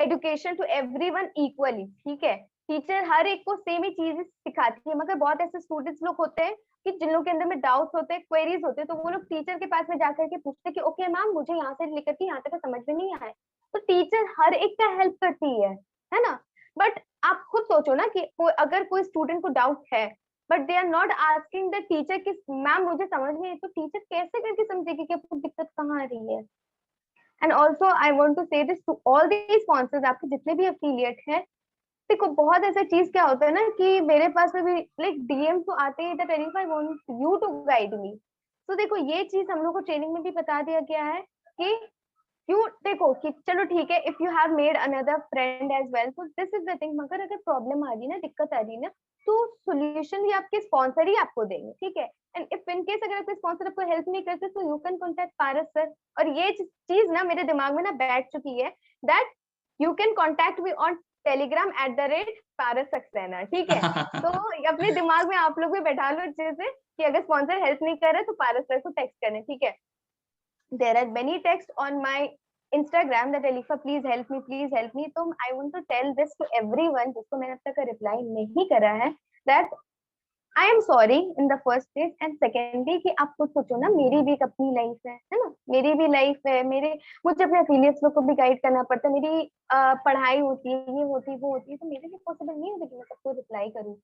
education to everyone equally, ठीक है, टीचर हर एक को सेम ही चीज सिखाती है, मगर बहुत ऐसे स्टूडेंट्स लोग होते हैं कि जिन लोग के अंदर में डाउट्स होते हैं, क्वेरीज होते हैं, तो वो लोग टीचर के पास में जाकर के पूछते हैं कि ओके मैम, मुझे यहाँ से लेकर के यहाँ तक समझ में नहीं आया, तो टीचर हर एक का हेल्प करती है ना। बट आप खुद सोचो ना कि अगर कोई स्टूडेंट को डाउट है, but they are not asking the teacher कि मैम मुझे समझ नहीं है, तो टीचर कैसे करके समझेगी कि आपको दिक्कत कहाँ आ रही है? And also I want to say this to all the sponsors, आपके जितने भी अफिलिएट है, देखो बहुत ऐसा चीज क्या होता है ना कि मेरे पास में भी लाइक डीएम तो आते ही, that if I want you to guide me, तो देखो ये चीज हम लोग को ट्रेनिंग में भी बता दिया गया है कि क्यों, देखो कि चलो ठीक है, if you have made another friend as well, तो दिस इज द थिंग, मगर अगर प्रॉब्लम आ रही है ना, दिक्कत आ रही है ना, तो सोल्यूशन भी आपके स्पॉन्सर ही आपको देंगे, ठीक है। एंड इफ इन केस अगर आपके स्पॉन्सर आपको हेल्प नहीं करते, तो you can contact Paras sir. और ये चीज ना मेरे दिमाग में ना बैठ चुकी है, that you can contact me on telegram@paras Saxena, ठीक है। तो अपने दिमाग में आप लोग भी बैठा लो अच्छे से कि अगर स्पॉन्सर हेल्प नहीं कर रहा तो पारस सर को टेक्स्ट करें, ठीक है। there are many texts on my Instagram that Alifa please help me, please help me. तो I want to tell this to everyone जिसको मैंने अब तक रिप्लाई नहीं करा है, that I am sorry in the first place, and secondly कि आप खुद सोचो ना, मेरी भी एक अपनी लाइफ है ना, मेरी भी लाइफ है, मुझे अपने एफिलिएट्स लोग को भी गाइड करना पड़ता है, मेरी पढ़ाई होती है, ये होती है, वो होती है, तो मेरे लिए पॉसिबल नहीं होता कि मैं सबको रिप्लाई करूँ।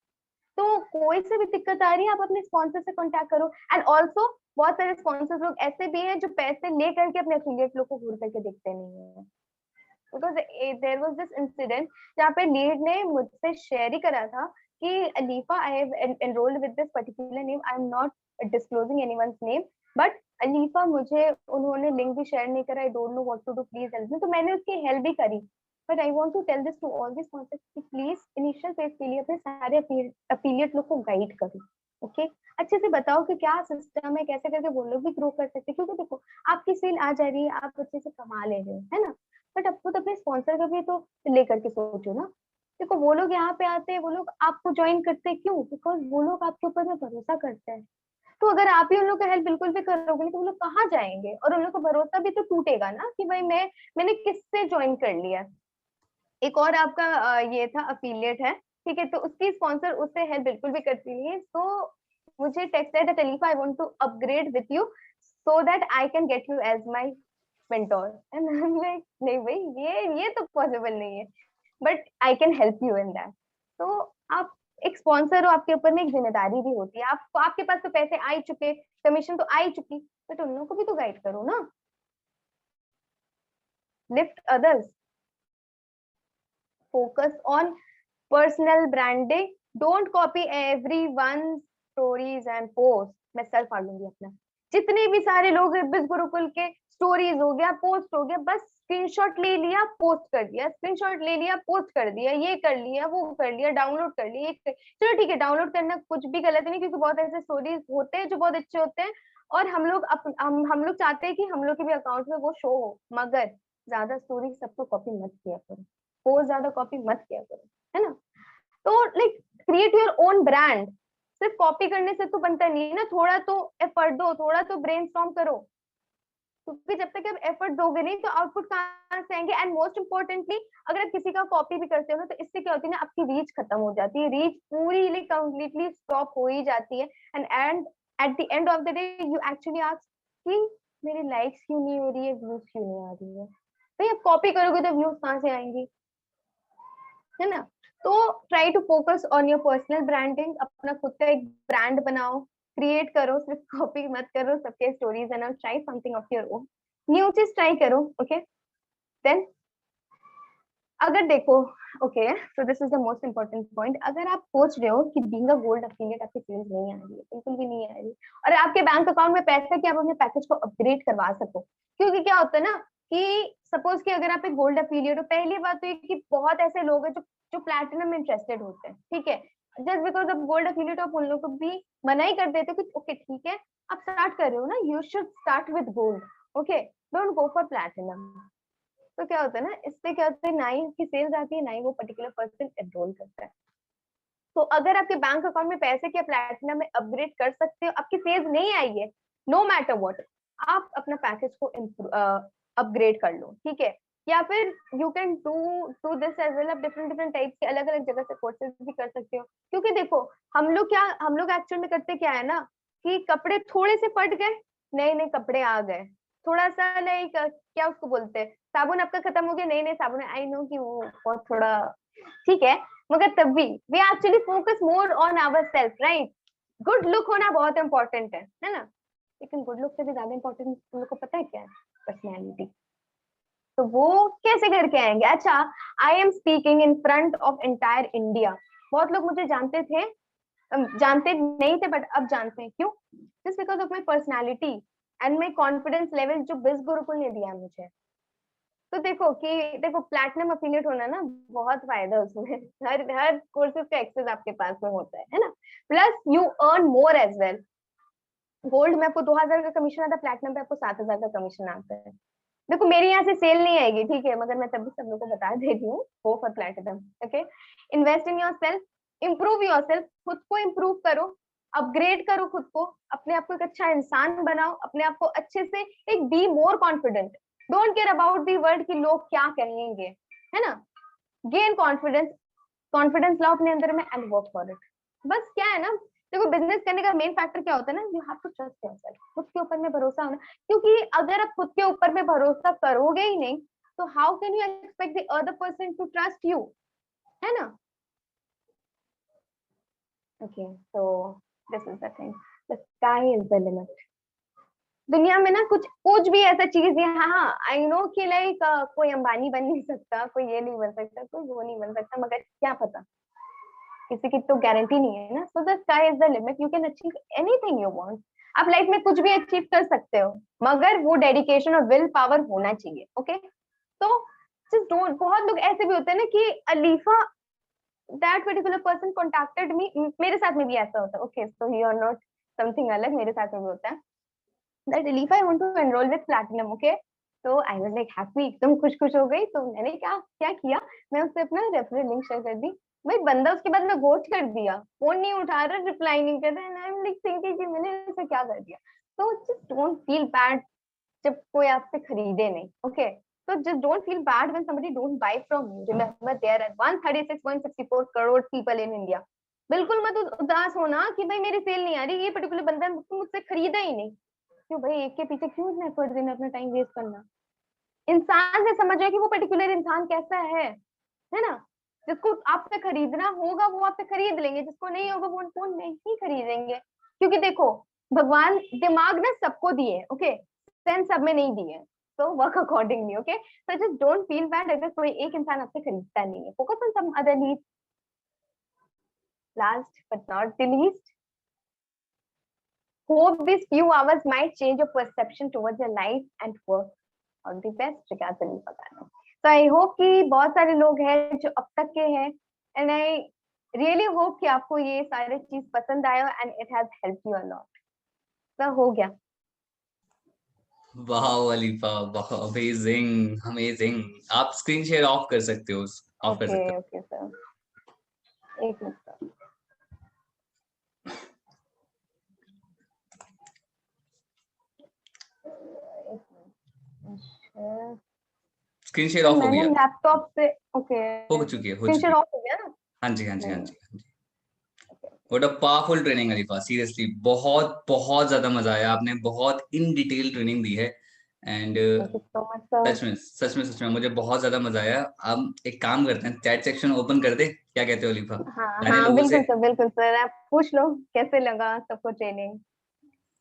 तो कोई से भी दिक्कत आ रही है, आप अपने स्पॉन्सर से कांटेक्ट करो। एंड ऑल्सो बहुत सारे स्पॉन्सर्स लोग ऐसे भी हैं जो पैसे ले करके अपने एफिलिएट लोग को घूर करके देखते नहीं है। Because there was this incident जहाँ पे लीड ने मुझसे शेयर ही करा था कि Alifa, I have enrolled with this particular name, I am not disclosing anyone's name, but Alifa मुझे उन्होंने लिंक भी शेयर नहीं करा, I don't know what to do, please help me. तो मैंने उसकी हेल्प भी करी। But I want to tell this to all the sponsors कि प्लीज इनिशियल फेज के लिए अपने सारे अफिलिएट लोग को गाइड करो, ओके अच्छे से बताओ कि क्या सिस्टम है, कैसे करके वो लोग भी ग्रो कर सकते हैं। क्योंकि देखो, आपकी सेल आ जा रही है, आप अच्छे से कमा ले रहे हो, है ना, बट आपको तो अपने स्पॉन्सर का भी तो लेकर के सोचो ना। देखो, वो लोग यहाँ पे आते हैं, वो लोग आपको ज्वाइन करते हैं, क्यों? बिकॉज वो लोग आपके ऊपर में भरोसा करते हैं। तो अगर आप ही उन लोग का हेल्प बिल्कुल भी करोगे नहीं तो वो लोग कहाँ जाएंगे? और उन लोग का भरोसा भी तो टूटेगा ना कि भाई मैंने किससे ज्वाइन कर लिया। एक और आपका ये था अफिलिएट है, ठीक है, तो उसकी स्पॉन्सर उससे हेल्प बिल्कुल भी करती नहीं है। तो मुझे टेक्स्ट आया था, Alifa I want to upgrade with you so that I can get you as my mentor. And I am like नहीं भाई, ये तो पॉसिबल नहीं है, but I can help you in that. तो आप एक स्पॉन्सर हो, आपके ऊपर में एक जिम्मेदारी भी होती है। आपके पास तो पैसे आ ही चुके, कमीशन तो आ ही चुकी, बट उन लोगों को भी तो गाइड करो ना, lift others, focus on personal branding, don't copy everyone stories and post. मैं सेल्फ आ लूंगी अपना, जितने भी सारे लोग बिस गुरुकुल के स्टोरीज हो गया, पोस्ट हो गया, बस स्क्रीनशॉट ले लिया, पोस्ट कर दिया, स्क्रीनशॉट ले लिया, पोस्ट कर दिया, ये कर लिया, वो कर लिया, डाउनलोड कर लिया, चलो ठीक है, डाउनलोड करना कुछ भी गलत नहीं, क्योंकि बहुत ऐसे स्टोरीज होते हैं जो बहुत अच्छे होते हैं, और हम लोग चाहते हैं कि हम लोग के भी अकाउंट में वो शो हो। मगर ज्यादा स्टोरी सबको कॉपी मत किया करो, पोस्ट ज्यादा कॉपी मत किया करो, है ना। तो like create your own brand. सिर्फ कॉपी करने से तो बनता नहीं है ना, थोड़ा तो एफर्ट दो, थोड़ा तो ब्रेनस्टॉर्म करो, क्योंकि जब तक आप एफर्ट दोगे नहीं तो आउटपुट कहाँ से आएंगे। एंड मोस्ट इम्पोर्टेंटली, अगर आप किसी का कॉपी भी करते हो ना, तो इससे क्या होती है ना, आपकी रीच खत्म हो जाती है, रीच पूरी कंप्लीटली स्टॉप हो ही जाती है। And eight the end of the day you actually ask कि मेरी लाइक्स क्यों नहीं हो रही है, व्यूज क्यों नहीं आ रही है। भाई आप कॉपी करोगे तो व्यूज कहाँ से आएंगी, है ना। तो try to focus on your personal branding, अपना खुद का एक ब्रांड बनाओ, क्रिएट करो, सिर्फ कॉपी मत करो सबके stories, and try something of your own, new चीज ट्राई करो, ओके। देन अगर देखो, okay, so this is the most important point, अगर आप सोच रहे हो कि बीइंग अ गोल्ड एफिलिएट आपकी सेल्स नहीं आ रही है, बिल्कुल भी नहीं आ रही, और आपके बैंक अकाउंट में पैसा है कि आप अपने पैकेज को अपग्रेड करवा सको, क्योंकि क्या होता है ना कि सपोज कि अगर आप एक गोल्ड एफिलिएट हो, पहली बात तो ये कि बहुत ऐसे लोग हैं जो प्लैटिनम में इंटरेस्टेड होते हैं, ठीक है, just because of gold affiliate आप उन लोगों को भी मना ही कर देते हो कि ओके ठीक है, आप स्टार्ट कर रहे हो ना, you should start with gold, okay, don't go for platinum. तो क्या होता है ना, इससे क्या होता है, ना ही उसकी सेल्स आती है, ना ही वो पर्टिकुलर पर्सन एनरोल करता है। तो अगर आपके बैंक अकाउंट में पैसे के प्लैटिनम में अपग्रेड कर सकते हो, आपकी सेल्स नहीं आई है, नो मैटर व्हाट, आप अपना पैकेज को अपग्रेड कर लो, ठीक है। या फिर you can do this as well, आप डिफरेंट डिफरेंट टाइप्स के अलग अलग जगह से कोर्सेज भी कर सकते हो। क्योंकि देखो, हम लोग एक्चुअल में करते क्या है ना, कि कपड़े थोड़े से फट गए, नए नए कपड़े आ गए, थोड़ा सा लाइक क्या उसको बोलते हैं, साबुन आपका खत्म हो गया, नए नए साबुन, आई नो कि वो बहुत थोड़ा ठीक है, मगर तब भी we actually focus more on ourself, right. Good look होना बहुत इंपॉर्टेंट है ना, लेकिन गुड लुक से भी ज्यादा इंपॉर्टेंट तुम लोग को पता है क्या है? पर्सनैलिटी। तो वो कैसे करके आएंगे? अच्छा, I am speaking in front of entire India. बहुत लोग मुझे जानते थे, जानते नहीं थे, बट अब जानते हैं, क्यों? Just because of my personality and my confidence level जो बिज गुरुकुल ने दिया मुझे। तो देखो प्लैटिनम अफिलिएट होना ना, बहुत फायदा उसमें, हर कोर्सेज का एक्सेस आपके पास में होता है ना, plus you earn more as well. Gold में आपको 2000 का कमीशन आता है, प्लैटिनम पे आपको 7000 का कमीशन आता है। देखो मेरी यहाँ से सेल नहीं आएगी, ठीक है, मगर मैं तब भी सब लोग को बता देती हूँ, go for platinum. Okay, invest in your self, improve your self, खुद को इम्प्रूव करो, अपग्रेड करो खुद को, अपने आप को एक अच्छा इंसान बनाओ, अपने आप को अच्छे से एक be more confident, don't care about the world कि लोग क्या कहेंगे, है ना। गेन कॉन्फिडेंस, कॉन्फिडेंस लाओ अपने अंदर में एंड वर्क फॉर इट। बस क्या है ना, देखो बिजनेस करने का मेन फैक्टर क्या होता है ना, you have to trust yourself, खुद के ऊपर में भरोसा होना। क्योंकि अगर आप खुद के ऊपर में भरोसा करोगे ही नहीं, तो how can you expect the other person to trust you, है ना। Okay, so this is the thing, the sky is the limit. दुनिया में ना कुछ कुछ भी ऐसा चीज है, हाँ आई नो कि लाइक कोई अंबानी बन नहीं सकता, कोई ये नहीं बन सकता, कोई वो नहीं बन सकता, मगर क्या पता, किसी की तो गारंटी नहीं है ना। So the sky is the limit, you can achieve anything you want. आप लाइफ में कुछ भी अचीव कर सकते हो, मगर वो डेडिकेशन और विल पावर होना चाहिए। ओके, तो जस्ट डोंट, बहुत लोग ऐसे भी होते हैं ना कि Alifa, that particular person contacted me, मेरे साथ में भी ऐसा होता है। Okay, so you are not something अलग, मेरे साथ में भी होता है that Alifa I want to enroll with platinum. Okay, तो आई वाज लाइक हैप्पी, एकदम खुश खुश हो गई। तो मैंने क्या क्या किया, मैं उससे अपना रेफरल लिंक शेयर कर दी। भाई बंदा उसके बाद में घोस्ट कर दिया, फोन नहीं उठा रहा, रिप्लाई नहीं कर रहा, and I am like thinking कि मैंने ऐसा क्या कर दिया। तो जस्ट डोंट फील बैड जब कोई आपसे खरीदे नहीं। Okay, so just don't feel bad when somebody don't buy from you. Remember, there are 136.64 crore people in India. बिल्कुल मत उदास होना कि भाई मेरी सेल नहीं आ रही, ये पर्टिकुलर बंदा मुझसे खरीदा ही नहीं। क्यों भाई, एक के पीछे क्यों इतना एफर्ट देना, अपना टाइम वेस्ट करना। इंसान से समझो कि वो पर्टिकुलर इंसान कैसा है ना। जिसको आपसे खरीदना होगा वो आपसे खरीद लेंगे, जिसको नहीं होगा वो नहीं खरीदेंगे। क्योंकि देखो, भगवान दिमाग ना सबको दिए, ओके, सेंस सब में नहीं दिए, तो work accordingly. Okay, so just don't feel bad अगर कोई एक इंसान आपसे खरीदता नहीं है, focus on some other needs. Last but not the least, hope these few hours might change your perception towards your life and work. All the best, regards Alifa Khanum. So I hope कि बहुत सारे लोग हैं जो अब तक के हैं, and I really hope कि आपको ये सारे चीज पसंद आया and it has helped you a lot. तो हो गया। वाह अलीफा, वाह, अमेजिंग अमेजिंग। आप स्क्रीन शेयर ऑफ कर सकते हो, ऑफ कर ओके सकते ओके सर, एक मिनट सर। हो। स्क्रीन शेयर सर ऑफ हो मैंने गया, लैपटॉप से, ओके, हो चुकी है, हो स्क्रीन चुकी शेयर है। ऑफ हो गया ना। हाँ जी, हाँ जी, हाँ नहीं, जी, हाँ जी। What a powerful training Alifa, seriously बहुत बहुत ज्यादा मजा आया, आपने बहुत इन डिटेल ट्रेनिंग दी है। And thank you so much sir. सच में सच में सच में मुझे बहुत ज्यादा मजा आया। अब एक काम करते हैं, चैट सेक्शन ओपन कर दे, क्या कहते हो अलीफा, हाँ जाने हाँ, लोगों से। बिल्कुल सर, आप पूछ लो कैसे लगा सबको ट्रेनिंग।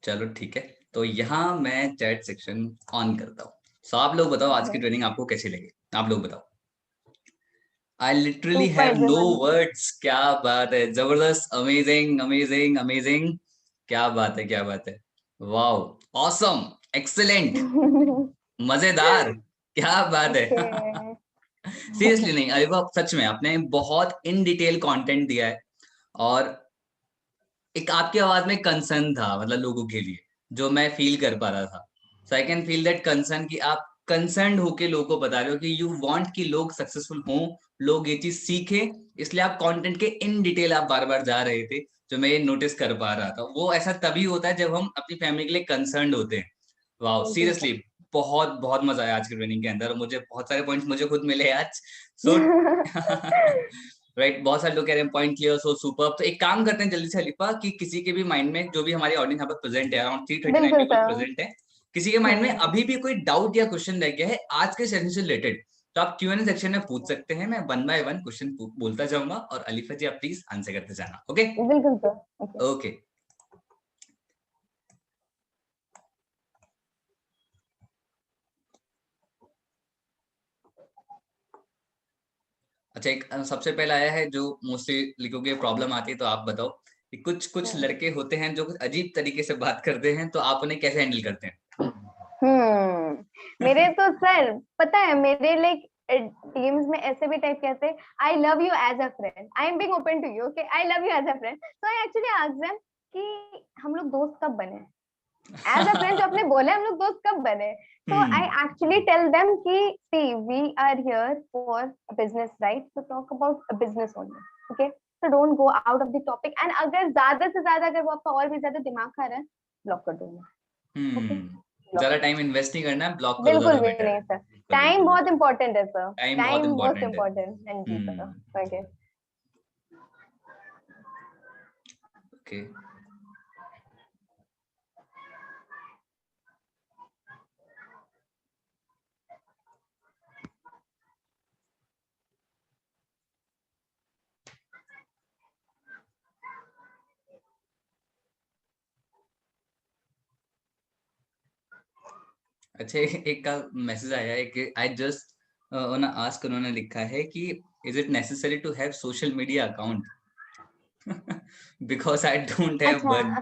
चलो ठीक है, तो यहाँ मैं चैट सेक्शन ऑन करता हूँ। सो आप लोग बताओ आज की ट्रेनिंग आपको कैसी लगी, आप लोग बताओ। I literally super have no women. Words, क्या बात है, जबरदस्त, अमेजिंग अमेजिंग अमेजिंग, क्या बात है, क्या बात है, वाओ, ऑसम, एक्सेलेंट, मजेदार, क्या बात है। ओके। सीरियसली नहीं अरे वाह, सच में आपने बहुत इन डिटेल कंटेंट दिया है। और एक आपकी आवाज में कंसर्न था, मतलब लोगों के लिए, जो मैं फील कर पा रहा था। So I can feel that concern कि आप कंसर्न होके लोगों को बता रहे हो कि यू वांट कि लोग सक्सेसफुल हों, लोग ये चीज सीखें, इसलिए आप कंटेंट के इन डिटेल आप बार बार जा रहे थे, जो मैं ये नोटिस कर पा रहा था। वो ऐसा तभी होता है जब हम अपनी फैमिली के लिए कंसर्न होते हैं। वाह, बिल्कुल सीरियसली बहुत बहुत मजा आया आज की ट्रेनिंग के अंदर, मुझे बहुत सारे पॉइंट्स मुझे खुद मिले आज। सो राइट, बहुत सारे लोग कह रहे हैं पॉइंट क्लियर, सो सुपर। तो एक काम करते हैं जल्दी से अलीफा, कि किसी के भी माइंड में, जो भी हमारी ऑडियंस यहाँ पर प्रेजेंट है, अराउंड 339 बिल्कुल पीपल सर। प्रेजेंट है, किसी के माइंड में अभी भी कोई डाउट या क्वेश्चन रह गया है आज के सेशन से रिलेटेड, तो आप Q&A सेक्शन में पूछ सकते हैं। मैं वन बाय वन क्वेश्चन बोलता जाऊंगा और अलीफा जी आप प्लीज आंसर करते जाना। ओके बिल्कुल सर, ओके। ओके। अच्छा, एक सबसे पहला आया है जो मोस्टली लिखोगे प्रॉब्लम आती है, तो आप बताओ कि कुछ कुछ लड़के होते हैं जो कुछ अजीब तरीके से बात करते हैं, तो आप उन्हें कैसे हैंडल करते हैं। मेरे तो सर पता है, मेरे लाइक टीम्स में ऐसे भी टाइप कहते हैं, I love you as a friend, I am being open to you, okay, I love you as a friend. So I actually ask them कि हम लोग दोस्त कब बने, एज अ फ्रेंड जो आपने बोले हम लोग दोस्त कब बने, so I hmm actually tell them कि see we are here for a business, right, to talk about a business only, okay, so don't go out of the topic, and अगर ज्यादा से ज्यादा अगर वो आपका और भी ज्यादा दिमाग खा रहा है ब्लॉक कर दूंगा, ओके, ब्लॉक ज्यादा कर टाइम इन्वेस्ट नहीं करना है, ब्लॉक दूंगा, करो बिल्कुल ज्यादा भी बेटर है। नहीं सर, बिल्कुल टाइम बिल्कुल बहुत बिल्कुल। इंपॉर्टेंट है सर, टाइम बहुत टाइम मोस्ट इंपॉर्टेंट है। इंपॉर्टेंट, हाँ जी सर, हम्म ओके। ओके। अच्छा, एक का मैसेज आया है कि आई जस्ट ऑन आस्क, उन्होंने लिखा है कि is it necessary to have social media account because I don't have अच्छा, वन।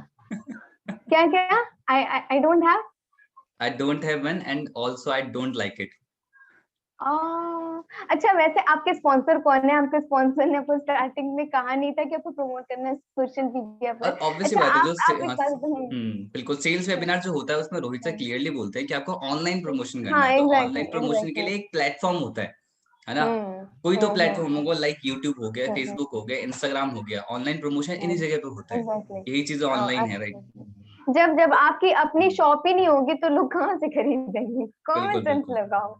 क्या क्या, I don't have, I don't have one and also I don't like it. अच्छा वैसे आपके स्पॉन्सर कौन है, आपके स्पॉन्सर ने आपको स्टार्टिंग में कहा नहीं था कि आपको प्रमोट करना है सोशल मीडिया पर? और ऑब्वियसली अच्छा बात है, जो आप एक बात, बिल्कुल सेल्स वेबिनार जो होता है उसमें रोहित सर क्लियरली बोलते हैं कि आपको ऑनलाइन प्रमोशन करना हाँ है, तो एग्जैक्टली ऑनलाइन प्रमोशन के एग्जैक्टली, लिए एक प्लेटफॉर्म होता है ना। कोई तो प्लेटफॉर्म हम्म, होगा, लाइक यूट्यूब हो गया, हम्म, फेसबुक हो गया, इंस्टाग्राम हो गया, ऑनलाइन प्रमोशन इन्हीं जगह पे होता है। एग्जैक्टली, यही चीजें ऑनलाइन है, राइट। एब्सोल्युटली, जब जब आपकी अपनी शॉप ही नहीं होगी तो लोग कहाँ से खरीदेंगे, कॉमन बिल्कुल सेंस बिल्कुल। लगाओ।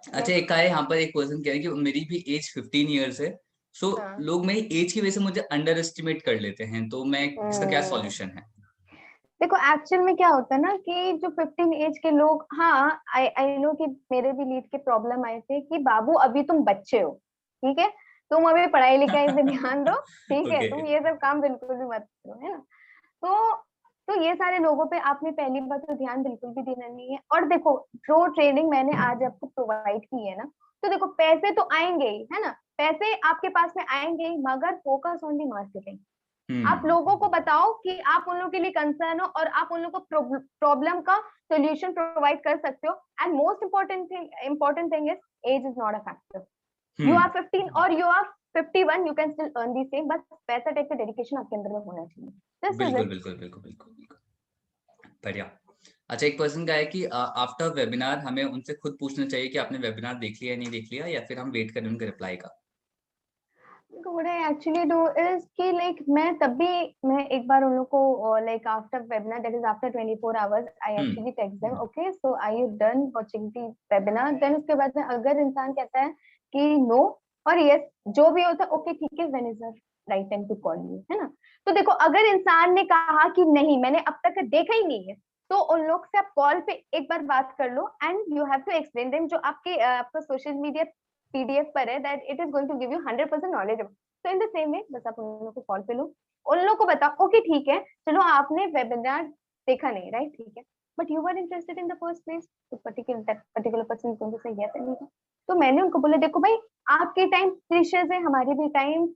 अच्छा, एक का है यहाँ पर, एक पर्सन कह रहे हैं कि मेरी भी एज 15 ईयर्स है, सो हाँ, लोग मेरी एज की वजह से मुझे अंडर एस्टिमेट कर लेते हैं, तो मैं इसका क्या हम्म, सॉल्यूशन है? देखो एक्चुअल में क्या होता है ना कि जो 15 एज के लोग, हाँ आई आई नो कि मेरे भी लीड के प्रॉब्लम आए थे कि बाबू अभी तुम बच्चे हो, ठीक है, तुम अभी पढ़ाई लिखाई पे ध्यान दो, ठीक है, ओके। तुम ये सब काम बिल्कुल भी मत करो, है ना। तो तो ये सारे लोगों पे आपने पहली बात तो ध्यान बिल्कुल भी देना नहीं है, और देखो जो ट्रेनिंग मैंने आज आपको प्रोवाइड की है ना, तो देखो पैसे तो आएंगे ही, है ना, पैसे आपके पास में आएंगे ही, मगर फोकस ऑन दी मार्केटिंग, आप हम्म लोगों को बताओ कि आप उन लोगों के लिए कंसर्न हो और आप उन लोगों को प्रॉब्लम का सोल्यूशन प्रोवाइड कर सकते हो, and most important thing is age is not a factor, you hmm are 15 और you are 51, you can still earn the same, बस पैसा टाइप का डेडिकेशन आपके अंदर में होना चाहिए, दिस इज बिल्कुल इट। बिल्कुल बिल्कुल बिल्कुल बिल्कुल। बढ़िया। अच्छा, एक पर्सन का है कि आफ्टर वेबिनार हमें उनसे खुद पूछना चाहिए कि आपने वेबिनार देख लिया या नहीं देख लिया, या फिर हम वेट करें उनके रिप्लाई का? What I actually do is कि like मैं तब भी, मैं एक बार उन लोग को like after webinar, that is after 24 hours, I hmm actually text them, okay, so are you done watching the webinar, then उसके बाद में अगर इंसान कहता है कि no और yes, जो भी होता है okay ठीक है, when is the right time to call you, है ना। तो देखो अगर इंसान ने कहा कि नहीं मैंने अब तक देखा ही नहीं है, तो उन लोग से आप कॉल पे एक बार बात कर लो, and you have to explain them जो आपके आपका सोशल मीडिया पीडीएफ पर है, that it is going to give you 100% knowledge. तो इन द सेम वे बस आप उन लोगों को कॉल पे लो, उन लोगों को बताओ ओके ठीक है, चलो आपने वेबिनार देखा नहीं, राइट, ठीक है, but you were interested in the first place, तो पर्टिकुलर पर्सन तुमको सही है नहीं था। तो मैंने उनको बोला देखो भाई, आपके टाइम प्रीशियस है, हमारी भी टाइम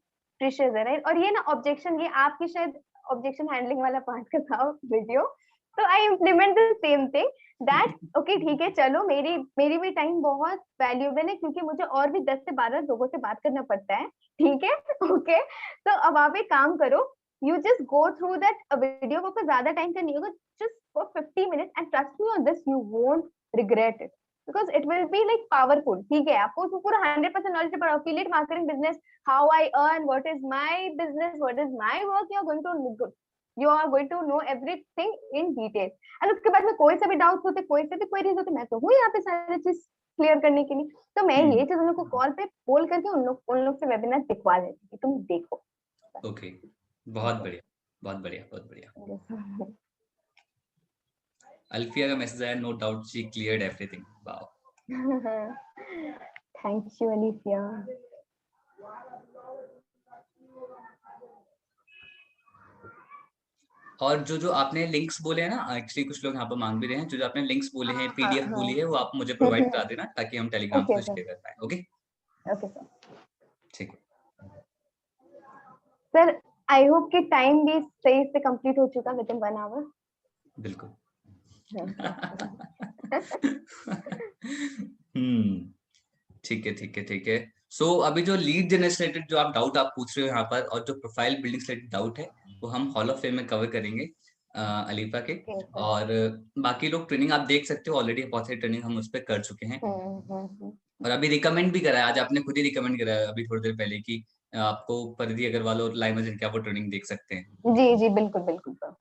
प्रीशियस है, राइट, और ये ना ऑब्जेक्शन, ये आपकी शायद ऑब्जेक्शन हैंडलिंग वाला पार्ट का था वीडियो, तो I implement the same thing, that okay ठीक है, चलो मेरी मेरी भी टाइम बहुत वैल्यूएबल है, क्योंकि मुझे और भी 10 से 12 लोगों से बात करना पड़ता है, ठीक है, ओके, तो अब आप एक काम करो, you just go through that video को, ज्यादा टाइम का नहीं होगा, just for 50 minutes, and trust me on this, you won't regret it, because it will be like powerful, ठीक है, आपको उसमें पूरा 100% नॉलेज है, affiliate marketing business, how I earn, what is my business, what is my work, you are going to know everything in detail, एंड उसके बाद में कोई से भी डाउट होते, कोई से भी क्वेरीज होते, मैं तो हूँ यहाँ पे सारी चीज क्लियर करने के लिए, तो मैं ये चीज उन लोग को कॉल पे बोल करके उन लोग से वेबिनार दिखवा लेती थी, तुम देखो। ओके, बहुत बढ़िया बहुत बढ़िया बहुत बढ़िया। अल्फिया का मैसेज आया, no doubt she cleared everything. Wow. Thank you Alifia. और जो जो आपने लिंक्स बोले हैं ना, एक्चुअली कुछ लोग यहाँ पर मांग भी रहे हैं, जो जो आपने लिंक्स बोले हैं, हाँ पीडीएफ हाँ, बोली है, वो आप मुझे प्रोवाइड करा देना ताकि हम टेलीग्राम ओके पे ओके शेयर कर पाए। ओके, ओके सर, ठीक है। सर आई होप कि टाइम भी सही से कंप्लीट हो चुका विद इन 1 आवर। बिल्कुल। ओके ठीक है ठीक है ठीक है। सो अभी जो लीड जनरेटेड जो आप डाउट आप पूछ रहे हो यहाँ पर, और जो प्रोफाइल बिल्डिंग से डाउट है, वो हम हॉल ऑफ फेम में कवर करेंगे। अलीफा के। Okay, sir. और बाकी लोग ट्रेनिंग आप देख सकते हो, ऑलरेडी बहुत सारी ट्रेनिंग हम उस पर कर चुके हैं। और अभी रिकमेंड भी करा है, आज आपने खुद ही रिकमेंड करा है अभी थोड़ी देर पहले कि आपको परिधि अग्रवाल और लाइमजन क्या वो ट्रेनिंग देख सकते हैं। जी जी बिल्कुल बिल्कुल सर।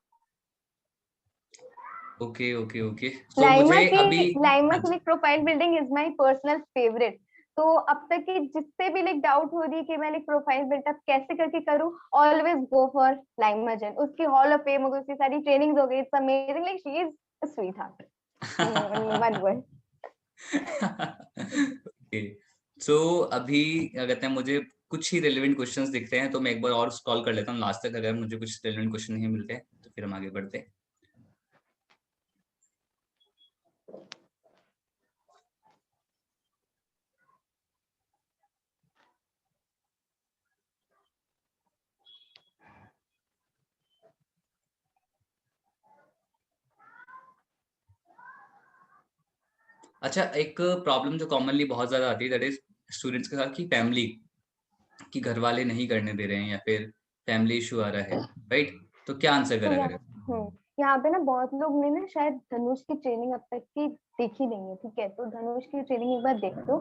ओके ओके ओके, तो मुझे अभी लाइमा की profile building is my personal favourite. तो अब तक की जिससे भी लाइक डाउट हो रही है कि मैं लाइक प्रोफाइल बिल्डअप कैसे करके करूं, ऑलवेज गो फॉर लाइमा जैन। उसकी हॉल ऑफ फेम हो गई, उसकी सारी ट्रेनिंग्स हो गई, it's amazing, like she is a sweet heart. One word. Okay, so अभी क्या कहते हैं, मुझे कुछ ही रेलेवेंट क्वेश्चंस दिखते हैं, तो मैं एक बार और स्क्रॉल कर लेता हूँ लास्ट तक, अगर मुझे कुछ रेलेवेंट क्वेश्चन नहीं मिलते हैं तो फिर हम आगे बढ़ते हैं। अच्छा, एक प्रॉब्लम जो कॉमनली बहुत ज्यादा आती है दैट इज स्टूडेंट्स के साथ कि फैमिली कि घर वाले नहीं करने दे रहे हैं या फिर फैमिली इशू आ रहा है, राइट? तो क्या आंसर तो करा करें? यहाँ पे ना बहुत लोग ने ना शायद धनुष की ट्रेनिंग अब तक की देखी नहीं है, ठीक है? तो धनुष की ट्रेनिंग एक बार देख लो।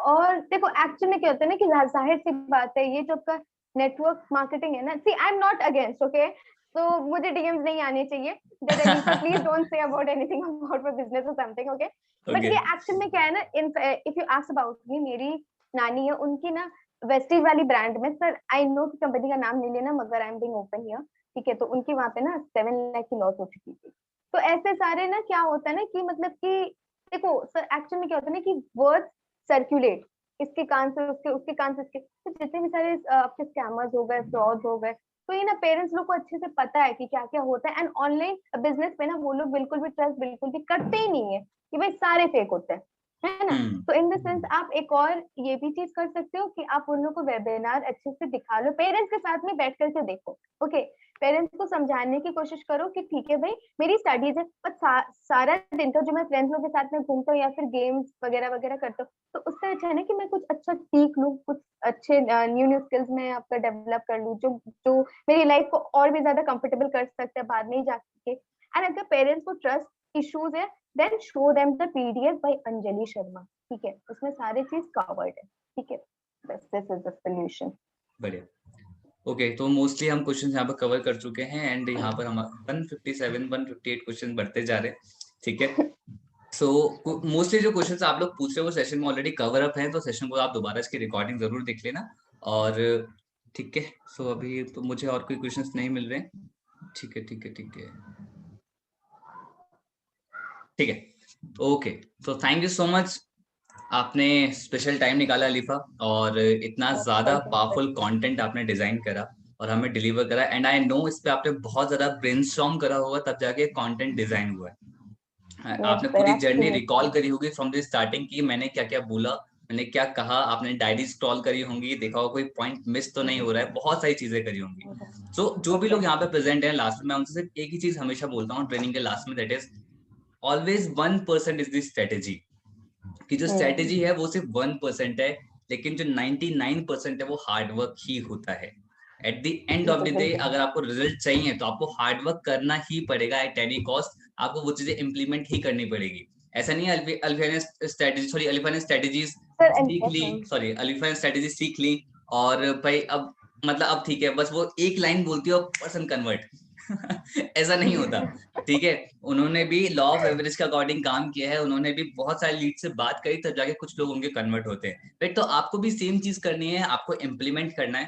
और देखो एक्चुअली में क्या होता है ना कि जाहिर सी बात है, ये जो आपका नेटवर्क मार्केटिंग है ना, see I am not against, okay? तो मुझे डीएम्स नहीं आने चाहिए that Alifa please don't say about anything about my business और समथिंग, ओके? But okay. ये एक्चुअल में क्या है ना, if you ask about me, मेरी नानी है, उनकी ना वेस्टीज वाली ब्रांड में, सर आई नो कि कंपनी का नाम नहीं लेना मगर I am being open here, ठीक है? तो उनकी वहां पे ना 7 लाख की लॉस हो चुकी थी। तो ऐसे सारे ना क्या होता है ना कि मतलब कि देखो सर एक्चुअल में क्या होता है ना कि वर्ड सर्कुलेट, इसके कान से उसके, उसके कान से इसके, तो जितने भी सारे आपके स्कैमर्स हो गए, फ्रॉड हो गए, तो ये ना पेरेंट्स लोग को अच्छे से पता है कि क्या क्या होता है। एंड ऑनलाइन बिजनेस पे ना वो लोग बिल्कुल भी ट्रस्ट बिल्कुल भी करते ही नहीं है कि भाई सारे फेक होते हैं, है ना? हम्म। तो इन द सेंस आप एक और ये भी चीज कर सकते हो कि आप उन लोगों को वेबिनार अच्छे से दिखा लो, पेरेंट्स के साथ में बैठ करके देखो, ओके? पेरेंट्स को समझाने की कोशिश करो कि ठीक है भाई मेरी स्टडीज है, पर सारा दिन का जो मैं फ्रेंड्स लोग के साथ में घूमता हूँ या फिर गेम्स वगैरह वगैरह करता हूँ, तो उससे अच्छा है ना कि मैं कुछ अच्छा सीख लूँ, कुछ अच्छे न्यू न्यू स्किल्स में आपका डेवलप कर लूँ, जो जो मेरी लाइफ को और भी ज्यादा कंफर्टेबल कर सकते हैं बाद में ही जाके। एंड अगर पेरेंट्स को ट्रस्ट इश्यूज है, then show them the PDF by Anjali Sharma, ठीक है? उसमें सारी चीज कवर्ड है, ठीक है? बस दिस इज द सॉल्यूशन। बढ़िया। ओके, तो मोस्टली हम क्वेश्चन यहाँ पर कवर कर चुके हैं एंड यहाँ पर हम 157 158 क्वेश्चन बढ़ते जा रहे हैं, ठीक है? सो मोस्टली जो क्वेश्चंस आप लोग पूछ रहे हो वो सेशन में ऑलरेडी कवर अप हैं, तो सेशन को आप दोबारा इसकी रिकॉर्डिंग जरूर देख लेना। और ठीक है, सो अभी तो मुझे और कोई क्वेश्चंस नहीं मिल रहे हैं। ठीक है ठीक है ठीक है ठीक है। ओके, तो थैंक यू सो मच, आपने स्पेशल टाइम निकाला अलीफा, और इतना ज्यादा पावरफुल कंटेंट आपने डिजाइन करा और हमें डिलीवर करा। एंड आई नो इस पे आपने बहुत ज्यादा ब्रेनस्टॉर्म करा होगा, तब जाके कंटेंट डिजाइन हुआ है। आपने पूरी जर्नी रिकॉल करी होगी फ्रॉम द स्टार्टिंग की मैंने क्या क्या बोला, मैंने क्या कहा, आपने डायरी स्क्रॉल करी होंगी, देखा होगा कोई पॉइंट मिस तो नहीं हो रहा है, बहुत सारी चीजें करी होंगी। सो जो भी लोग यहाँ पे प्रेजेंट हैं, लास्ट में मैं उनसे सिर्फ एक ही चीज हमेशा बोलता हूँ ट्रेनिंग के लास्ट में, that is always 1% is the strategy. कि जो स्ट्रेटेजी है वो सिर्फ 1% है, लेकिन जो 99% है वो हार्ड वर्क ही होता है। Eight the end of the day अगर आपको रिजल्ट चाहिए तो आपको हार्ड वर्क करना ही पड़ेगा एट एनी कॉस्ट, आपको वो चीजें इंप्लीमेंट ही करनी पड़ेगी। ऐसा नहीं है अलिफा ने स्ट्रेटेजीज सीख ली, सॉरी अलिफा ने स्ट्रेटेजी सीख ली और भाई अब मतलब अब ठीक है, बस वो एक लाइन बोलती है और पर्सन कन्वर्ट ऐसा नहीं होता, ठीक है? उन्होंने भी लॉ ऑफ एवरेज के अकॉर्डिंग काम किया है, उन्होंने भी बहुत सारे लीड से बात करी, तब जाके कुछ लोग उनके कन्वर्ट होते हैं, राइट? तो आपको भी सेम चीज करनी है, आपको इम्प्लीमेंट करना है।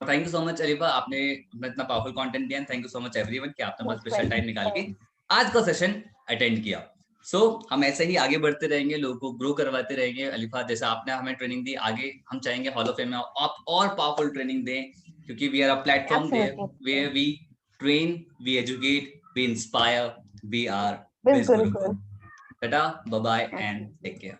Thank you so much Alifa, आपने इतना पावरफुल कंटेंट दिया। Thank you so much everyone कि आपने बस स्पेशल टाइम निकाल के आज का सेशन अटेंड किया। सो हम ऐसे ही आगे बढ़ते रहेंगे, लोगों को ग्रो करवाते रहेंगे। अलीफा जैसा आपने हमें ट्रेनिंग दी, आगे हम चाहेंगे हॉल ऑफ फेम में आप और पावरफुल ट्रेनिंग दें, क्योंकि we are a platform there where we train, we educate, we inspire, we are Biz Gurukul. Tata, bye bye, and take care.